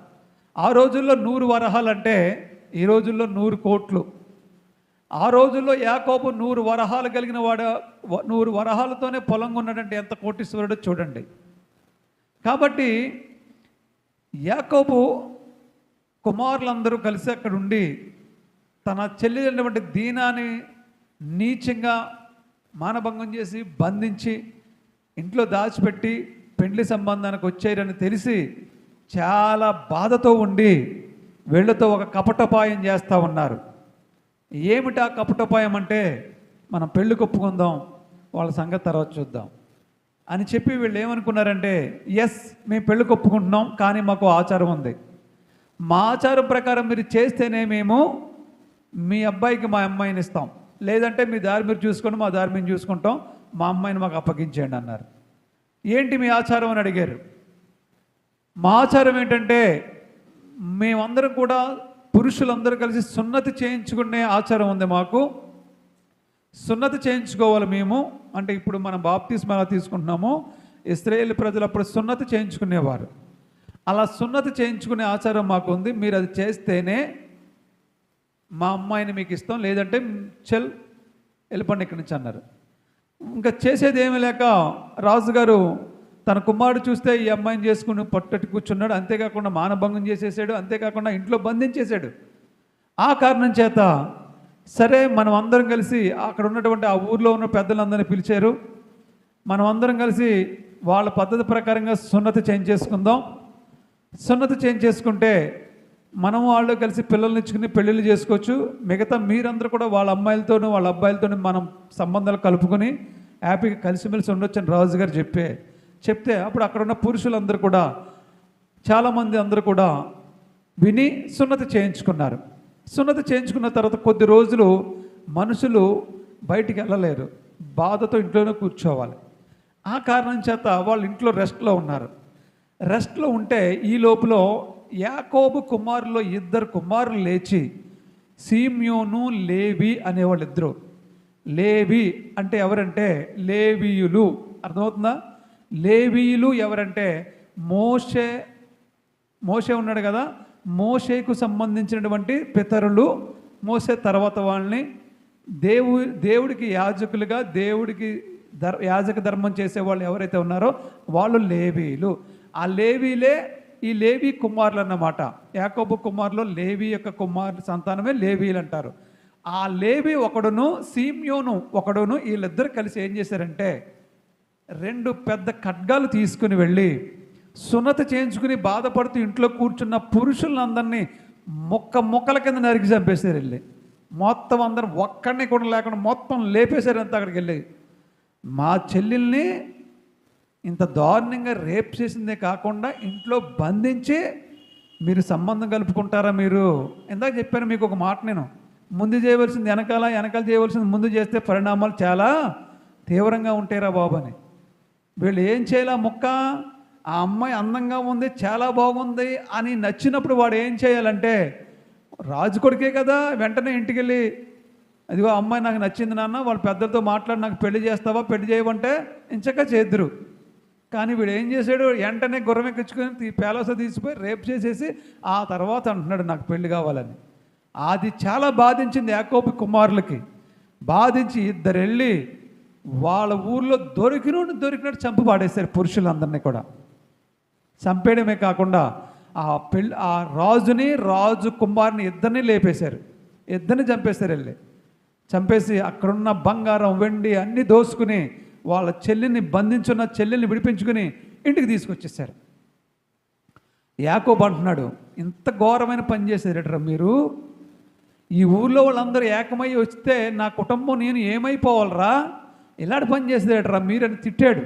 ఆ రోజుల్లో 100 వరహాలు అంటే ఈ రోజుల్లో 100 కోట్లు. ఆ రోజుల్లో యాకోబు 100 వరహాలు కలిగిన వాడు, 100 వరహాలతోనే పొలం కొన్నాడంటే ఎంత కోటీశ్వరుడో చూడండి. కాబట్టి యాకోబు కుమారులందరూ కలిసి అక్కడ ఉండి తన చెల్లి అయినటువంటి దీనాని నీచంగా మానభంగం చేసి బంధించి ఇంట్లో దాచిపెట్టి పెండ్లి సంబంధానికి వచ్చారని తెలిసి చాలా బాధతో ఉండి వీళ్ళతో ఒక కపటోపాయం చేస్తూ ఉన్నారు. ఏమిటా కపటోపాయం అంటే, మనం పెళ్లి కొప్పుకుందాం, వాళ్ళ సంగతి తర్వాత చూద్దాం అని చెప్పి వీళ్ళు ఏమనుకున్నారంటే, ఎస్ మేము పెళ్లి కొప్పుకుంటున్నాం, కానీ మాకు ఆచారం ఉంది, మా ఆచారం ప్రకారం మీరు చేస్తేనే మేము మీ అబ్బాయికి మా అమ్మాయిని ఇస్తాం, లేదంటే మీ దారి మీరు చూసుకొని మా దారి మేము చూసుకుంటాం, మా అమ్మాయిని మాకు అప్పగించేయండి అన్నారు. ఏంటి మీ ఆచారం అని అడిగారు. మా ఆచారం ఏంటంటే, మేమందరం కూడా పురుషులందరూ కలిసి సున్నతి చేయించుకునే ఆచారం ఉంది మాకు. సున్నతి చేయించుకోవాలి మేము. అంటే ఇప్పుడు మనం బాప్తిస్మా ఎలా తీసుకుంటున్నామో, ఇశ్రాయేలు ప్రజలు అప్పుడు సున్నతి చేయించుకునేవారు. అలా సున్నతి చేయించుకునే ఆచారం మాకు ఉంది, మీరు అది చేస్తేనే మా అమ్మాయిని మీకు ఇస్తాం, లేదంటే వెళ్ళిపోండి ఇక్కడి నుంచి అన్నారు. ఇంకా చేసేది ఏమీ లేక రాజుగారు తన కుమారుడు చూస్తే ఈ అమ్మాయిని చేసుకుని పట్టట్టు కూర్చున్నాడు. అంతేకాకుండా మానభంగం చేసేసాడు, అంతేకాకుండా ఇంట్లో బంధించేశాడు. ఆ కారణం చేత సరే మనం అందరం కలిసి అక్కడ ఉన్నటువంటి ఆ ఊర్లో ఉన్న పెద్దలందరినీ పిలిచారు. మనం అందరం కలిసి వాళ్ళ పద్ధతి ప్రకారంగా సున్నతి చేయించేసుకుందాం. సున్నతి చేయించేసుకుంటే మనం వాళ్ళు కలిసి పిల్లల్ని ఇచ్చుకుని పెళ్ళిళ్ళు చేసుకోవచ్చు. మిగతా మీరందరూ కూడా వాళ్ళ అమ్మాయిలతోనూ వాళ్ళ అబ్బాయిలతోనూ మనం సంబంధాలు కలుపుకొని హ్యాపీగా కలిసిమెలిసి ఉండొచ్చు అని రాజుగారు చెప్తే అప్పుడు అక్కడ ఉన్న పురుషులందరూ కూడా, చాలామంది అందరూ కూడా విని సున్నతి చేయించుకున్నారు. సున్నతి చేయించుకున్న తర్వాత కొద్ది రోజులు మనుషులు బయటికి వెళ్ళలేరు, బాధతో ఇంట్లోనే కూర్చోవాలి. ఆ కారణం చేత వాళ్ళు ఇంట్లో రెస్ట్లో ఉన్నారు. రెస్ట్లో ఉంటే ఈ లోపల యాకోబు కుమారులో 2 కుమారులు లేచి, సీమ్యోను లేవి అనేవాళ్ళు ఇద్దరు. లేవి అంటే ఎవరంటే లేవీయులు, అర్థమవుతుందా? లేవీయులు ఎవరంటే మోషే ఉన్నాడు కదా, మోషేకు సంబంధించినటువంటి పితరులు. మోషే తర్వాత వాళ్ళని దేవుడికి యాజకులుగా, దేవుడికి యాజక ధర్మం చేసేవాళ్ళు ఎవరైతే ఉన్నారో వాళ్ళు లేవీయులు. ఆ లేవీలే ఈ లేవి కుమారులు అన్నమాట. యాకోబు కుమారులో లేవి యొక్క కుమారుల సంతానమే లేవీలు అంటారు. ఆ లేవి ఒకడును సీమ్యోను ఒకడును వీళ్ళిద్దరు కలిసి ఏం చేశారంటే 2 పెద్ద ఖడ్గాలు తీసుకుని వెళ్ళి సున్నతి చేయించుకుని బాధపడుతూ ఇంట్లో కూర్చున్న పురుషులందరినీ ముక్కల కింద నరికి చంపేశారు. వెళ్ళి మొత్తం అందరూ ఒక్కడిని కూడా లేకుండా మొత్తం లేపేశారు. అంతా అక్కడికి వెళ్ళి మా చెల్లెల్ని ఇంత దారుణంగా రేప్ చేసిందే కాకుండా ఇంట్లో బంధించి మీరు సంబంధం కలుపుకుంటారా? మీరు ఇందాక చెప్పాను మీకు ఒక మాట, నేను ముందు చేయవలసింది వెనకాల చేయవలసింది ముందు చేస్తే పరిణామాలు చాలా తీవ్రంగా ఉంటాయిరా బాబు అని. వీళ్ళు ఏం చేయాలా, ఆ అమ్మాయి అందంగా ఉంది, చాలా బాగుంది అని నచ్చినప్పుడు వాడు ఏం చేయాలంటే, రాజు కొడుకే కదా, వెంటనే ఇంటికి వెళ్ళి అదిగో అమ్మాయి నాకు నచ్చింది నాన్న, వాళ్ళ పెద్దలతో మాట్లాడి నాకు పెళ్లి చేస్తావా, పెళ్లి చేయమంటే ఇంచక్క చేద్దరు. కానీ వీడు ఏం చేశాడు, వెంటనే గుర్రం ఎక్కించుకొని పేలస తీసిపోయి రేప్ చేసేసి ఆ తర్వాత అంటున్నాడు నాకు పెళ్లి కావాలని. అది చాలా బాధించింది యాకోబు కుమారులకి. బాధించి 2 వెళ్ళి వాళ్ళ ఊర్లో దొరికినట్టు చంపు పాడేశారు. పురుషులందరినీ కూడా చంపేయడమే కాకుండా ఆ రాజు కుమారుని 2 లేపేశారు, 2 చంపేశారు. వెళ్ళి చంపేసి అక్కడున్న బంగారం వెండి అన్నీ దోసుకుని వాళ్ళ చెల్లిని బంధించున్న చెల్లెల్ని విడిపించుకుని ఇంటికి తీసుకొచ్చేసారు. యాకోబు అంటున్నాడు, ఇంత ఘోరమైన పని చేశారట మీరు, ఈ ఊర్లో వాళ్ళందరూ ఏకమై వస్తే నా కుటుంబం నేను ఏమైపోవాలరా, ఇలాంటి పని చేసేదటరా మీరని తిట్టాడు.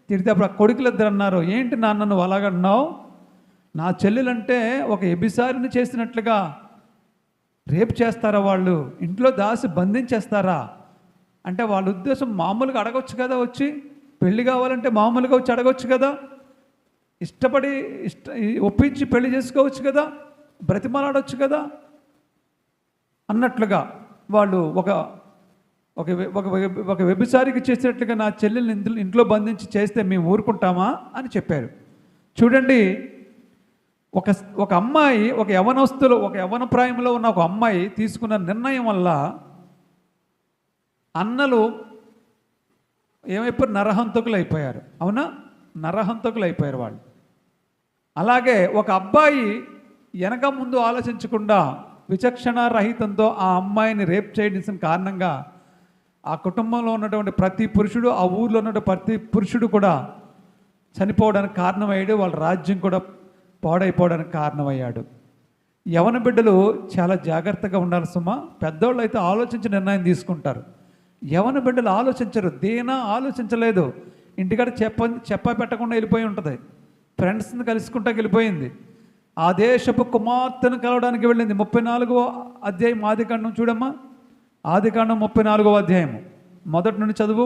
తిడితే అప్పుడు ఆ కొడుకులు 2 అన్నారు, ఏంటి నాన్న నువ్వు అలాగన్నావు, నా చెల్లెలంటే ఒక ఎబిసారిని చేసినట్లుగా రేపు చేస్తారా వాళ్ళు, ఇంట్లో దాసి బంధించేస్తారా అంటే వాళ్ళ ఉద్దేశం మామూలుగా అడగొచ్చు కదా, వచ్చి పెళ్లి కావాలంటే మామూలుగా వచ్చి అడగొచ్చు కదా, ఇష్టపడి ఒప్పించి పెళ్లి చేసుకోవచ్చు కదా, బ్రతిమాలాడవచ్చు కదా అన్నట్లుగా వాళ్ళు ఒక ఒక ఒక ఒక వ్యభిచారికి చేసినట్లుగా నా చెల్లెల్ని ఇంట్లో బంధించి చేస్తే మేము ఊరుకుంటామా అని చెప్పారు. చూడండి, ఒక ఒక అమ్మాయి, ఒక యవన ప్రాయంలో ఉన్న ఒక అమ్మాయి తీసుకున్న నిర్ణయం వల్ల అన్నలు ఏమైపోయారు, నరహంతకులు అయిపోయారు. అవునా, నరహంతకులు అయిపోయారు వాళ్ళు. అలాగే ఒక అబ్బాయి వెనక ముందు ఆలోచించకుండా విచక్షణ రహితంతో ఆ అమ్మాయిని రేప్ చేయడం కారణంగా ఆ కుటుంబంలో ఉన్నటువంటి ప్రతి పురుషుడు, ఆ ఊర్లో ఉన్న ప్రతి పురుషుడు కూడా చనిపోవడానికి కారణమయ్యాడు. వాళ్ళ రాజ్యం కూడా పాడైపోవడానికి కారణమయ్యాడు. యవన బిడ్డలు చాలా జాగ్రత్తగా ఉండాలి సుమా. పెద్దోళ్ళు అయితే ఆలోచించి నిర్ణయం తీసుకుంటారు. యవన బిడ్డలు ఆలోచించరు. దేనా ఆలోచించలేదు. ఇంటికాడ చెప్ప పెట్టకుండా వెళ్ళిపోయి ఉంటుంది. ఫ్రెండ్స్ని కలుసుకుంటా వెళ్ళిపోయింది. ఆ దేశపు కుమార్తెను కలవడానికి వెళ్ళింది. 34వ అధ్యాయం ఆదికాండం చూడమ్మా. ఆదికాండం 34వ అధ్యాయము మొదటి నుండి చదువు.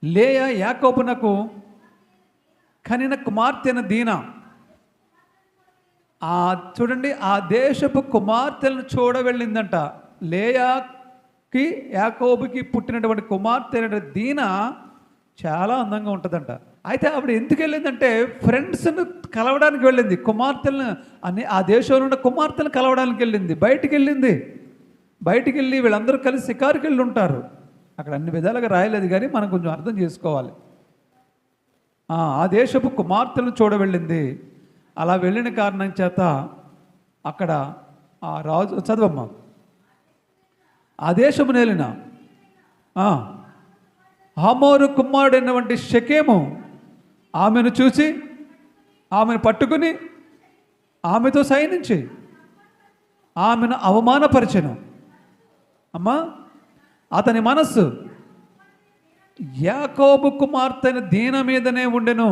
లేయా యాకోబునకు కనిన కుమార్తెను దీనా. చూడండి, ఆ దేశపు కుమార్తెలను చూడ వెళ్ళిందంట. లేయాకి యాకోబుకి పుట్టినటువంటి కుమార్తె దీనా చాలా అందంగా ఉంటుందంట. అయితే ఆవిడ ఎందుకు వెళ్ళిందంటే ఫ్రెండ్స్ను కలవడానికి వెళ్ళింది. కుమార్తెలను ఆ దేశంలో ఉన్న కుమార్తెలను కలవడానికి వెళ్ళింది. బయటికి వెళ్ళి వీళ్ళందరూ కలిసి షికారుకి వెళ్ళి ఉంటారు. అక్కడ అన్ని విధాలుగా రాయలేదు కానీ మనం కొంచెం అర్థం చేసుకోవాలి. ఆ దేశపు కుమార్తెలను చూడ వెళ్ళింది. అలా వెళ్ళిన కారణం చేత అక్కడ ఆ రాజు చదవమ్మా. ఆ దేశము నేలిన హమోరు కుమారుడైనటువంటి షెకెము ఆమెను చూసి ఆమెను పట్టుకుని ఆమెతో సైనించి ఆమెను అవమానపరిచెను. అమ్మా, అతని మనస్సు యాకోబు కుమార్తెను దీన మీదనే ఉండెను.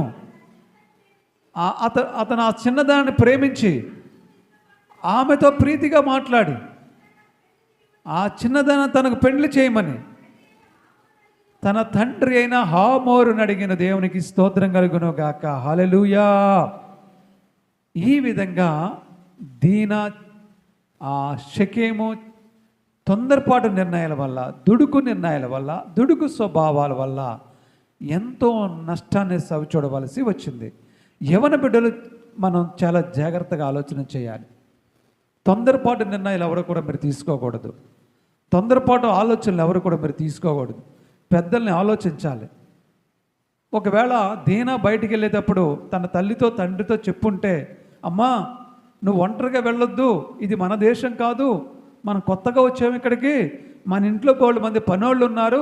అతను ఆ చిన్నదాన్ని ప్రేమించి ఆమెతో ప్రీతిగా మాట్లాడి ఆ చిన్నదాన్ని తనకు పెండ్లి చేయమని తన తండ్రి అయిన హామోరుని అడిగిన దేవునికి స్తోత్రం కలుగును గాక. హల్లెలూయా. ఈ విధంగా దీనా ఆ షెకెము తొందరపాటు నిర్ణయాల వల్ల, దుడుకు స్వభావాల వల్ల ఎంతో నష్టాన్ని చవిచూడవలసి వచ్చింది. యవన బిడ్డలు మనం చాలా జాగ్రత్తగా ఆలోచన చేయాలి. తొందరపాటు నిర్ణయాలు ఎవరు కూడా మీరు తీసుకోకూడదు. తొందరపాటు ఆలోచనలు ఎవరు కూడా మీరు తీసుకోకూడదు. పెద్దల్ని ఆలోచించాలి. ఒకవేళ దీనా బయటికి వెళ్ళేటప్పుడు తన తల్లితో తండ్రితో చెప్పుంటే, అమ్మా నువ్వు ఒంటరిగా వెళ్ళొద్దు, ఇది మన దేశం కాదు, మనం కొత్తగా వచ్చాము ఇక్కడికి, మన ఇంట్లో 1 మంది పనోళ్ళు ఉన్నారు,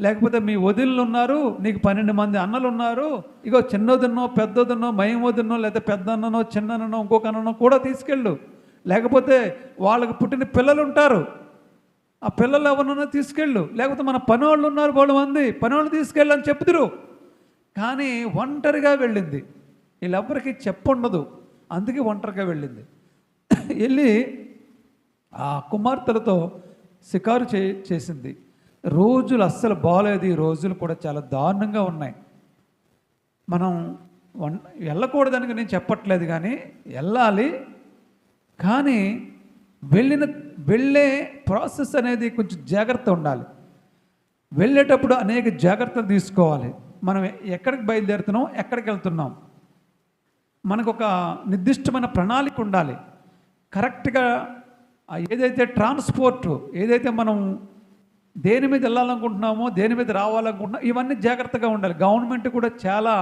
లేకపోతే మీ వదిళ్ళు ఉన్నారు, నీకు 12 మంది అన్నలు ఉన్నారు, ఇగో చిన్నదన్నో పెద్దదన్నో మయమోదన్నో లేదా పెద్దన్ననో చిన్ననో ఇంకొక అన్ననో కూడా తీసుకెళ్ళు, లేకపోతే వాళ్ళకి పుట్టిన పిల్లలు ఉంటారు, ఆ పిల్లలు ఎవరినో తీసుకెళ్ళు, లేకపోతే మన పనోళ్ళు ఉన్నారు 1 మంది పనోళ్ళు తీసుకెళ్ళని చెప్తురు. కానీ ఒంటరిగా వెళ్ళింది. వీళ్ళెవ్వరికి చెప్పుండదు, అందుకే ఒంటరిగా వెళ్ళింది. వెళ్ళి ఆ కుమార్తెలతో షికారు చేసింది. రోజులు అస్సలు బాగలేదు. ఈ రోజులు కూడా చాలా దారుణంగా ఉన్నాయి. మనం వెళ్ళకూడదని నేను చెప్పట్లేదు, కానీ వెళ్ళాలి. కానీ వెళ్ళే ప్రాసెస్ అనేది కొంచెం జాగ్రత్త ఉండాలి. వెళ్ళేటప్పుడు అనేక జాగ్రత్తలు తీసుకోవాలి. మనం ఎక్కడికి బయలుదేరుతున్నాం, ఎక్కడికి వెళ్తున్నాం, మనకు ఒక నిర్దిష్టమైన ప్రణాళిక ఉండాలి. కరెక్ట్గా ఏదైతే ట్రాన్స్పోర్ట్, ఏదైతే మనం దేని మీద వెళ్ళాలనుకుంటున్నామో, దేని మీద రావాలనుకుంటున్నామో, ఇవన్నీ జాగ్రత్తగా ఉండాలి. గవర్నమెంట్ కూడా చాలా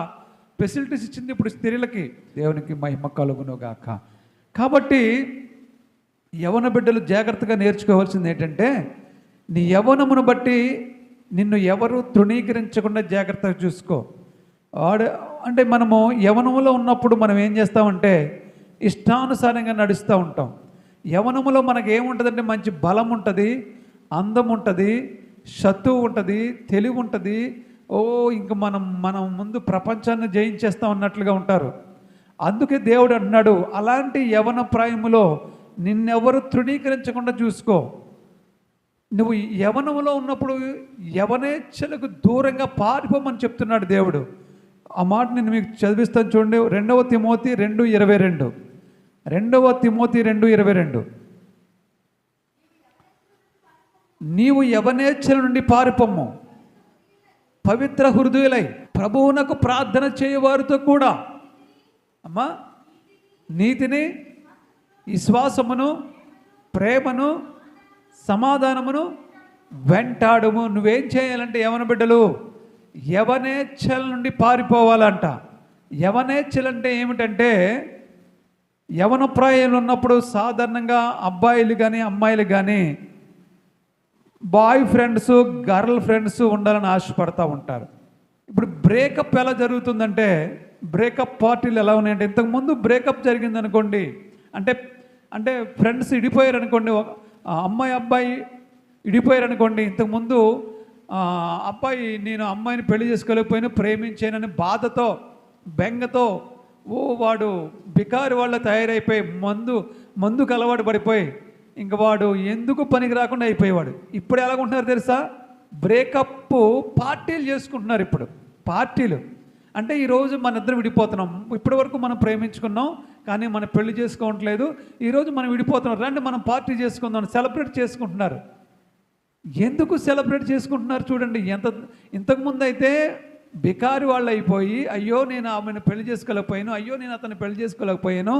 ఫెసిలిటీస్ ఇచ్చింది ఇప్పుడు స్త్రీలకి. దేవునికి మహిమ కలుగును గాక. కాబట్టి యవన బిడ్డలు జాగ్రత్తగా నేర్చుకోవాల్సింది ఏంటంటే, నీ యవనమును బట్టి నిన్ను ఎవరు తృణీకరించకుండా జాగ్రత్తగా చూసుకో. అంటే మనము యవనములో ఉన్నప్పుడు మనం ఏం చేస్తామంటే ఇష్టానుసారంగా నడుస్తూ ఉంటాం. యవనములో మనకు ఏముంటుందంటే మంచి బలం ఉంటుంది, అందం ఉంటుంది, శత్రువు ఉంటుంది, తెలివి ఉంటుంది. ఇంక మనం ముందు ప్రపంచాన్ని జయించేస్తాం అన్నట్లుగా ఉంటారు. అందుకే దేవుడు అన్నాడు, అలాంటి యవన ప్రాయములో నిన్నెవరు తృణీకరించకుండా చూసుకో. నువ్వు యవనంలో ఉన్నప్పుడు యవనేచ్ఛలకు దూరంగా పారిపోమని చెప్తున్నాడు దేవుడు. ఆ మాట నేను మీకు చదివిస్తాను చూడండి. 2 తిమోతి 2:22. 2 తిమోతి 2:22. నీవు యవనేచ్ఛల నుండి పారిపోము, పవిత్ర హృదయులై ప్రభువునకు ప్రార్థన చేయవారితో కూడా అమ్మా నీతిని, విశ్వాసమును, ప్రేమను, సమాధానమును వెంటాడుము. నువ్వేం చేయాలంటే యవన బిడ్డలు యవనేచ్ఛల నుండి పారిపోవాలంట. యవనేచ్ఛలు అంటే ఏమిటంటే యవన ప్రాయంలో ఉన్నప్పుడు సాధారణంగా అబ్బాయిలు కానీ అమ్మాయిలు కానీ బాయ్ ఫ్రెండ్స్, గర్ల్ ఫ్రెండ్స్ ఉండాలని ఆశపడతా ఉంటారు. ఇప్పుడు బ్రేకప్ ఎలా జరుగుతుందంటే, బ్రేకప్ పార్టీలు ఎలా ఉన్నాయంటే, ఇంతకుముందు బ్రేకప్ జరిగింది అనుకోండి, అంటే ఫ్రెండ్స్ ఇడిపోయారు అనుకోండి, అబ్బాయి ఇడిపోయారు అనుకోండి, ఇంతకుముందు అబ్బాయి నేను అమ్మాయిని పెళ్లి చేసుకోలేకపోయినా ప్రేమించానని బాధతో, బెంగతో వాడు బికారి వాళ్ళ తయారైపోయి మందుకు అలవాటు పడిపోయి ఇంక వాడు ఎందుకు పనికి రాకుండా అయిపోయేవాడు. ఇప్పుడు ఎలాగుంటున్నారు తెలుసా? బ్రేకప్ పార్టీలు చేసుకుంటున్నారు. ఇప్పుడు పార్టీలు అంటే ఈరోజు మన ఇద్దరం విడిపోతున్నాం, ఇప్పటి వరకు మనం ప్రేమించుకున్నాం కానీ మనం పెళ్లి చేసుకోవట్లేదు, ఈరోజు మనం విడిపోతున్నాం, రండి మనం పార్టీ చేసుకుందాం, సెలబ్రేట్ చేసుకుంటున్నారు. ఎందుకు సెలబ్రేట్ చేసుకుంటున్నారు చూడండి. ఇంతకుముందు అయితే బికారి వాళ్ళు అయిపోయి, అయ్యో నేను ఆమెను పెళ్లి చేసుకోలేకపోయాను, అయ్యో నేను అతన్ని పెళ్లి చేసుకోలేకపోయాను,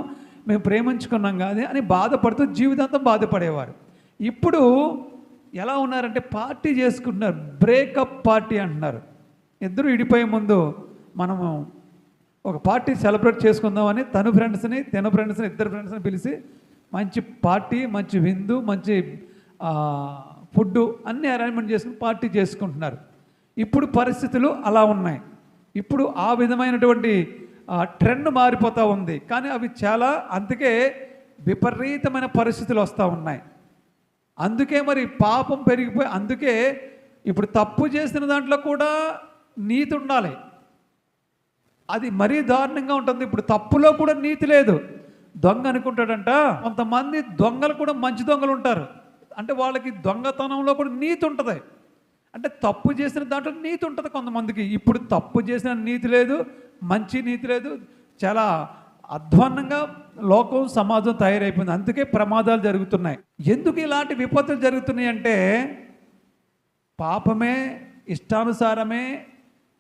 మేము ప్రేమించుకున్నాం కాదు అని బాధపడుతూ జీవితాంతం బాధపడేవారు. ఇప్పుడు ఎలా ఉన్నారంటే పార్టీ చేసుకుంటున్నారు, బ్రేకప్ పార్టీ అంటున్నారు. ఇద్దరు విడిపోయే ముందు మనము ఒక పార్టీ సెలబ్రేట్ చేసుకుందామని తన ఫ్రెండ్స్ని ఇద్దరు ఫ్రెండ్స్ని పిలిచి మంచి పార్టీ, మంచి విందు, మంచి ఫుడ్ అన్నీ అరేంజ్మెంట్ చేసుకుని పార్టీ చేసుకుంటున్నారు. ఇప్పుడు పరిస్థితులు అలా ఉన్నాయి. ఇప్పుడు ఆ విధమైనటువంటి ట్రెండ్ మారిపోతూ ఉంది. కానీ అవి చాలా అందుకే విపరీతమైన పరిస్థితులు వస్తూ ఉన్నాయి. అందుకే మరి పాపం పెరిగిపోయి, అందుకే ఇప్పుడు తప్పు చేసిన దాంట్లో కూడా నీతి ఉండాలి. అది మరీ దారుణంగా ఉంటుంది. ఇప్పుడు తప్పులో కూడా నీతి లేదు. దొంగ అనుకుంటాడంట, కొంతమంది దొంగలు కూడా మంచి దొంగలు ఉంటారు. అంటే వాళ్ళకి దొంగతనంలో కూడా నీతి ఉంటుంది. అంటే తప్పు చేసిన దాంట్లో నీతి ఉంటుంది కొంతమందికి. ఇప్పుడు తప్పు చేసిన నీతి లేదు, మంచి నీతి లేదు, చాలా అధ్వాన్నంగా లోకం, సమాజం తయారైపోయింది. అందుకే ప్రమాదాలు జరుగుతున్నాయి. ఎందుకు ఇలాంటి విపత్తులు జరుగుతున్నాయి అంటే పాపమే, ఇష్టానుసారమే,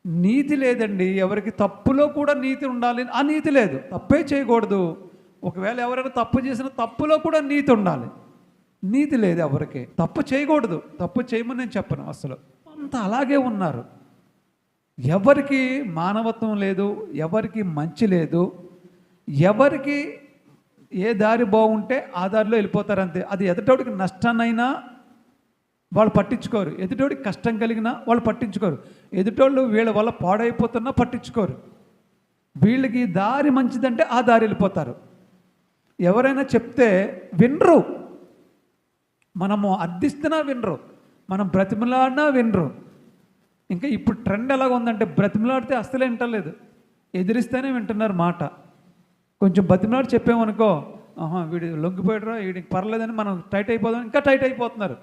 నీతి లేదండి. ఎవరికి తప్పులో కూడా నీతి ఉండాలి, ఆ నీతి లేదు. తప్పే చేయకూడదు. ఒకవేళ ఎవరైనా తప్పు చేసిన తప్పులో కూడా నీతి ఉండాలి. నీతి లేదు ఎవరికి. తప్పు చేయకూడదు, తప్పు చేయమని నేను చెప్పను. అసలు అంత అలాగే ఉన్నారు. ఎవరికి మానవత్వం లేదు, ఎవరికి మంచి లేదు, ఎవరికి ఏ దారి బాగుంటే ఆ దారిలో వెళ్ళిపోతారు అంతే. అది ఎదుటోడికి నష్టాన్నైనా వాళ్ళు పట్టించుకోరు, ఎదుటోడికి కష్టం కలిగినా వాళ్ళు పట్టించుకోరు, ఎదుటోళ్ళు వీళ్ళ వల్ల పాడైపోతున్నా పట్టించుకోరు. వీళ్ళకి దారి మంచిదంటే ఆ దారి వెళ్ళిపోతారు. ఎవరైనా చెప్తే వినరు, మనము అర్థిస్తున్నా వినరు, మనం బ్రతిమలాడినా వినరు. ఇంకా ఇప్పుడు ట్రెండ్ ఎలాగ ఉందంటే బ్రతిమలాడితే అస్సలే వింటలేదు, ఎదిరిస్తేనే వింటున్నారు మాట. కొంచెం బతిమలాడి చెప్పామనుకో, వీడు లొంగిపోయాడురా, వీడికి పర్లేదని మనం టైట్ అయిపోదాం, ఇంకా టైట్ అయిపోతున్నారు.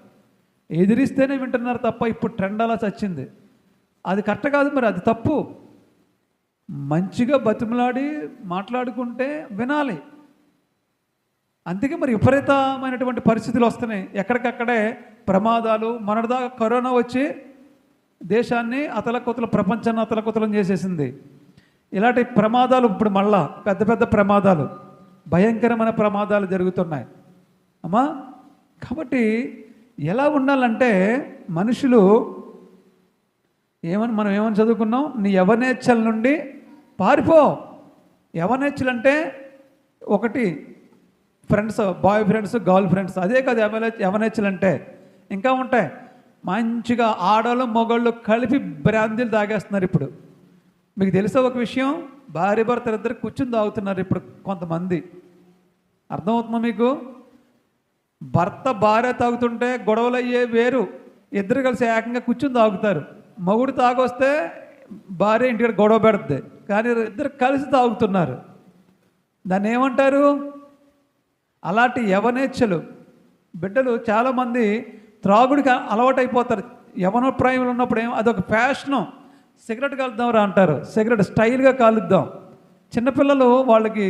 ఎదిరిస్తేనే వింటున్నారు తప్ప ఇప్పుడు ట్రెండ్ అలా చచ్చింది. అది కరెక్ట్ కాదు, మరి అది తప్పు. మంచిగా బతిమలాడి మాట్లాడుకుంటే వినాలి. అందుకే మరి విపరీతమైనటువంటి పరిస్థితులు వస్తున్నాయి. ఎక్కడికక్కడే ప్రమాదాలు. మొన్నటిదాకా కరోనా వచ్చి దేశాన్ని అతలకుతల, ప్రపంచాన్ని అతలకుతలం చేసేసింది. ఇలాంటి ప్రమాదాలు ఇప్పుడు మళ్ళా పెద్ద పెద్ద ప్రమాదాలు, భయంకరమైన ప్రమాదాలు జరుగుతున్నాయి అమ్మా. కాబట్టి ఎలా ఉండాలంటే మనుషులు మనం ఏమని చదువుకున్నాం? నీ యవనేచ్ఛల నుండి పారిపో. యవనేచ్ఛలు అంటే ఒకటి friends, boy friends, girl friends, అదే కాదు యవనేచ్ఛలు అంటే. ఇంకా ఉంటాయి. మంచిగా ఆడవాళ్ళు మగవాళ్ళు కలిపి బ్రాందీలు తాగేస్తున్నారు ఇప్పుడు. మీకు తెలుసా ఒక విషయం? భార్య భర్తలు ఇద్దరు కూర్చుని తాగుతున్నారు ఇప్పుడు కొంతమంది. అర్థమవుతుందా మీకు? భర్త భార్య తాగుతుంటే గొడవలు అయ్యే వేరు, ఇద్దరు కలిసి ఏకంగా కూర్చుని తాగుతారు. మగుడు తాగొస్తే భార్య ఇంటికి గొడవ పెడుతుంది, కానీ ఇద్దరు కలిసి తాగుతున్నారు. దాన్ని ఏమంటారు? అలాంటి యవనేచ్ఛలు బిడ్డలు చాలామంది త్రాగుడికి అలవాటైపోతారు. యవన ప్రాయంలో ఉన్నప్పుడు అదొక ఫ్యాషను. సిగరెట్ కాలుద్దాం రా అంటారు, సిగరెట్ స్టైల్గా కాలుద్దాం. చిన్నపిల్లలు వాళ్ళకి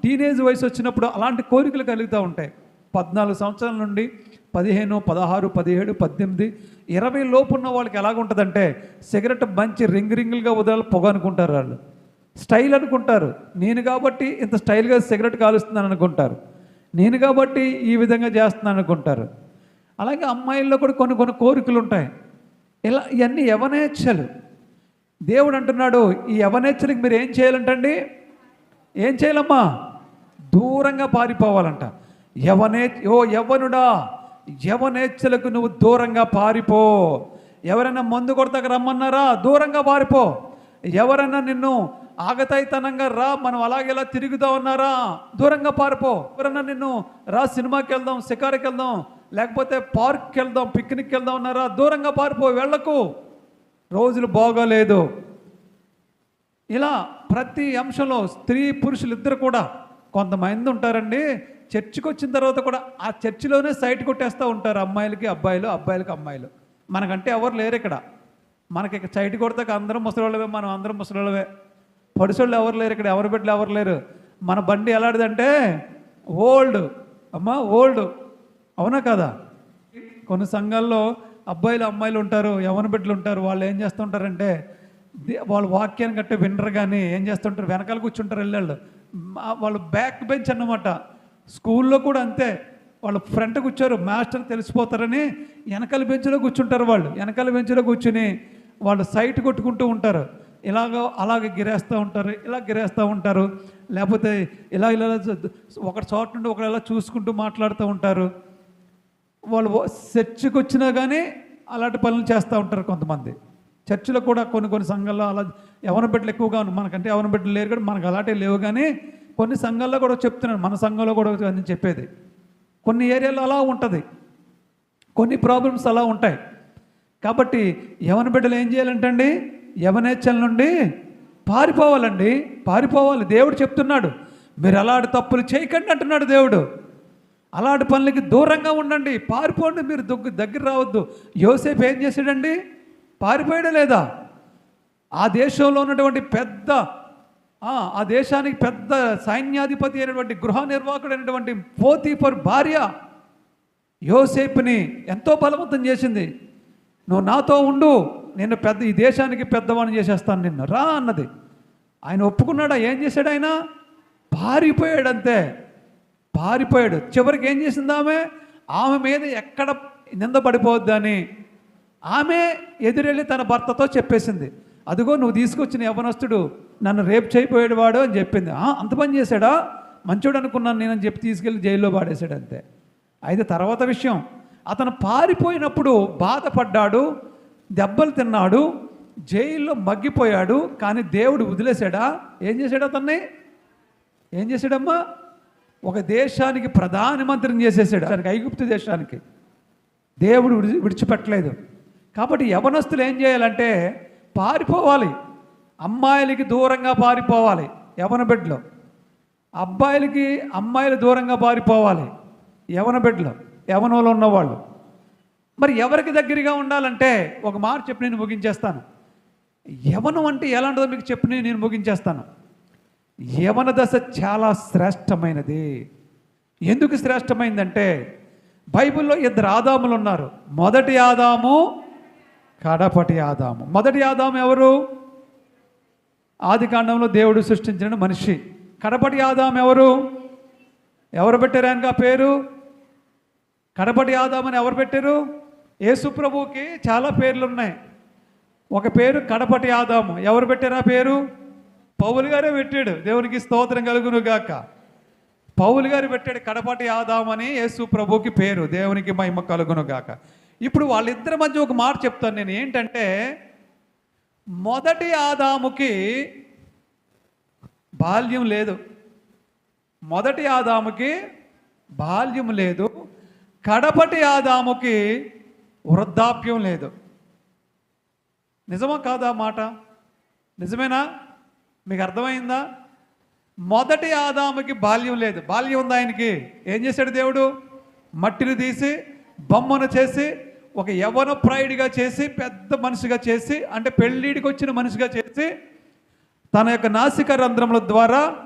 టీనేజ్ వయసు వచ్చినప్పుడు అలాంటి కోరికలు కలుగుతూ ఉంటాయి. 14 సంవత్సరాల నుండి 15, 16, 17, 18, 20 లోపు ఉన్న వాళ్ళకి ఎలాగుంటుందంటే సిగరెట్ మంచి రింగులుగా వదలాలి పొగ అనుకుంటారు. వాళ్ళు స్టైల్ అనుకుంటారు. నేను కాబట్టి ఇంత స్టైల్గా సిగరెట్ కాలుస్తున్నాను అనుకుంటారు. నేను కాబట్టి ఈ విధంగా చేస్తున్నాను అనుకుంటారు. అలాగే అమ్మాయిల్లో కూడా కొన్ని కోరికలు ఉంటాయి. ఇలా ఇవన్నీ యవనేచ్ఛలు. దేవుడు అంటున్నాడు, ఈ యవనేచ్ఛలకి మీరు ఏం చేయాలంటండి? ఏం చేయాలమ్మా? దూరంగా పారిపోవాలంట. యవ్వనుడా, యవనేచ్ఛలకు నువ్వు దూరంగా పారిపో. ఎవరైనా మందు కొడతాక రమ్మన్నారా? దూరంగా పారిపో. ఎవరైనా నిన్ను ఆగతాయితనంగా రా మనం అలాగేలా తిరుగుతా ఉన్నారా? దూరంగా పారిపో. ఎవరైనా నిన్ను రా సినిమాకి వెళ్దాం, షికారుకి వెళ్దాం, లేకపోతే పార్క్కి వెళ్దాం, పిక్నిక్కి వెళ్దాం అన్నారా? దూరంగా పారిపో, వెళ్ళకు, రోజులు బాగోలేదు. ఇలా ప్రతి అంశంలో స్త్రీ పురుషులు ఇద్దరు కూడా, కొంతమంది ఉంటారండి చర్చికి వచ్చిన తర్వాత కూడా ఆ చర్చిలోనే సైట్ కొట్టేస్తూ ఉంటారు. అమ్మాయిలకి అబ్బాయిలు, అబ్బాయిలకి అమ్మాయిలు. మనకంటే ఎవరు లేరు ఇక్కడ. మనకి సైట్ కొడతాక అందరం ముసలోళ్ళవే, మనం అందరం ముసలోళ్ళవే. పడుసోళ్ళు ఎవరు లేరు ఇక్కడ, ఎవరి బిడ్డలు ఎవరు లేరు. మన బండి ఎలాంటిదంటే ఓల్డ్, ఓల్డ్, అవునా కదా? కొన్ని సంఘాల్లో అబ్బాయిలు అమ్మాయిలు ఉంటారు, యవన బిడ్డలు ఉంటారు. వాళ్ళు ఏం చేస్తుంటారంటే వాళ్ళు వాక్యాన్ని గట్టే వినరు, కానీ ఏం చేస్తుంటారు, వెనకాల కూర్చుంటారు వెళ్ళాళ్ళు. వాళ్ళు బ్యాక్ బెంచ్ అన్నమాట. స్కూల్లో కూడా అంతే. వాళ్ళు ఫ్రంట్ కూర్చోరు, మాస్టర్ తెలిసిపోతారని వెనకాల బెంచ్లో కూర్చుంటారు. వాళ్ళు వెనకాల బెంచ్లో కూర్చుని వాళ్ళు సైట్ కొట్టుకుంటూ ఉంటారు. అలాగే గిరేస్తూ ఉంటారు, ఇలా గిరేస్తూ ఉంటారు. లేకపోతే ఇలా ఒకటి చోట నుండి ఒకరు ఇలా చూసుకుంటూ మాట్లాడుతూ ఉంటారు. వాళ్ళు చర్చికి వచ్చినా కానీ అలాంటి పనులు చేస్తూ ఉంటారు కొంతమంది. చర్చిలో కూడా కొన్ని సంఘాల్లో అలా యవన బిడ్డలు ఎక్కువగా ఉన్నాయి. మనకంటే యవన బిడ్డలు లేరు కానీ మనకు అలాంటివి లేవు. కానీ కొన్ని సంఘాల్లో కూడా చెప్తున్నాను, మన సంఘంలో కూడా అని చెప్పేది. కొన్ని ఏరియాలో అలా ఉంటుంది, కొన్ని ప్రాబ్లమ్స్ అలా ఉంటాయి. కాబట్టి యవన బిడ్డలు ఏం చేయాలంటండి? యవనేచ్ఛల నుండి పారిపోవాలండి, పారిపోవాలి. దేవుడు చెప్తున్నాడు, మీరు అలాంటి తప్పులు చేయకండి అంటున్నాడు దేవుడు. అలాంటి పనులకి దూరంగా ఉండండి, పారిపోండి, మీరు దగ్గర రావద్దు. యోసేపు ఏం చేశాడండి? పారిపోయాడా లేదా? ఆ దేశంలో ఉన్నటువంటి ఆ దేశానికి పెద్ద సైన్యాధిపతి అయినటువంటి గృహ నిర్వాహకుడైనటువంటి పోతీఫర్ భార్య యోసేపుని ఎంతో బలవంతం చేసింది. నువ్వు నాతో ఉండు, నిన్ను ఈ దేశానికి పెద్దవాడిని చేసేస్తాను, నిన్ను రా అన్నది. ఆయన ఒప్పుకున్నాడా? ఏం చేశాడు ఆయన? పారిపోయాడు, అంతే. పారిపోయాడు. చివరికి ఏం చేసింది ఆమె మీద ఎక్కడ నింద పడిపోవద్దని ఆమె ఎదురెళ్ళి తన భర్తతో చెప్పేసింది. అదిగో నువ్వు తీసుకొచ్చిన యవ్వనస్తుడు నన్ను రేపు చేయబోయాడు వాడు అని చెప్పింది. అంత పని చేశాడా? మంచోడు అనుకున్నాను నేనని చెప్పి తీసుకెళ్ళి జైల్లో పాడేశాడు, అంతే. అయితే తర్వాత విషయం, అతను పారిపోయినప్పుడు బాధపడ్డాడు, దెబ్బలు తిన్నాడు, జైల్లో మగ్గిపోయాడు. కానీ దేవుడు వదిలేశాడా? ఏం చేశాడు? అతన్ని ఏం చేశాడమ్మా? ఒక దేశానికి ప్రధానమంత్రిని చేసేసాడు, ఐగుప్తు దేశానికి. దేవుడు విడిచిపెట్టలేదు. కాబట్టి యవనస్తులు ఏం చేయాలంటే పారిపోవాలి. అమ్మాయిలకి దూరంగా పారిపోవాలి యవన బిడ్డలు. అమ్మాయిలు దూరంగా పారిపోవాలి యవన బిడ్డలు, యవనంలో ఉన్నవాళ్ళు. మరి ఎవరికి దగ్గరగా ఉండాలంటే ఒక మాట చెప్పి నేను ముగించేస్తాను. యవనం అంటే ఎలాంటిదో మీకు చెప్పి నేను ముగించేస్తాను. యవన దశ చాలా శ్రేష్టమైనది. ఎందుకు శ్రేష్టమైందంటే బైబిల్లో 2 ఆదాములు ఉన్నారు. మొదటి ఆదాము, కడపటి ఆదాము. మొదటి ఆదాము ఎవరు? ఆది కాండంలో దేవుడు సృష్టించిన మనిషి. కడపటి ఆదాము ఎవరు? ఎవరు పెట్టారు ఆయనకు ఆ పేరు? కడపటి ఆదాము అని ఎవరు పెట్టారు? యేసు ప్రభువుకి చాలా పేర్లు ఉన్నాయి. ఒక పేరు కడపటి ఆదాము. ఎవరు పెట్టారు ఆ పేరు? పౌలు గారే పెట్టాడు. దేవునికి స్తోత్రం కలుగును గాక. పౌలు గారు పెట్టాడు కడపటి ఆదాము అని యేసు ప్రభువుకి పేరు. దేవునికి మహిమ కలుగును గాక. ఇప్పుడు వాళ్ళిద్దరి మధ్య ఒక మాట చెప్తాను నేను. ఏంటంటే మొదటి ఆదాముకి బాల్యం లేదు. మొదటి ఆదాముకి బాల్యం లేదు. కడపటి ఆదాముకి వృద్ధాప్యం లేదు. నిజమా కాదా మాట? నిజమేనా? మీకు అర్థమైందా? మొదటి ఆదాముకి బాల్యం లేదు. బాల్యం ఉంది ఆయనకి. ఏం చేశాడు దేవుడు? మట్టిని తీసి బొమ్మను చేసి ఒక యవ్వన ప్రాయుడిగా చేసి పెద్ద మనిషిగా చేసి, అంటే పెళ్ళిడికి వచ్చిన మనిషిగా చేసి, తన యొక్క నాసిక రంధ్రముల ద్వారా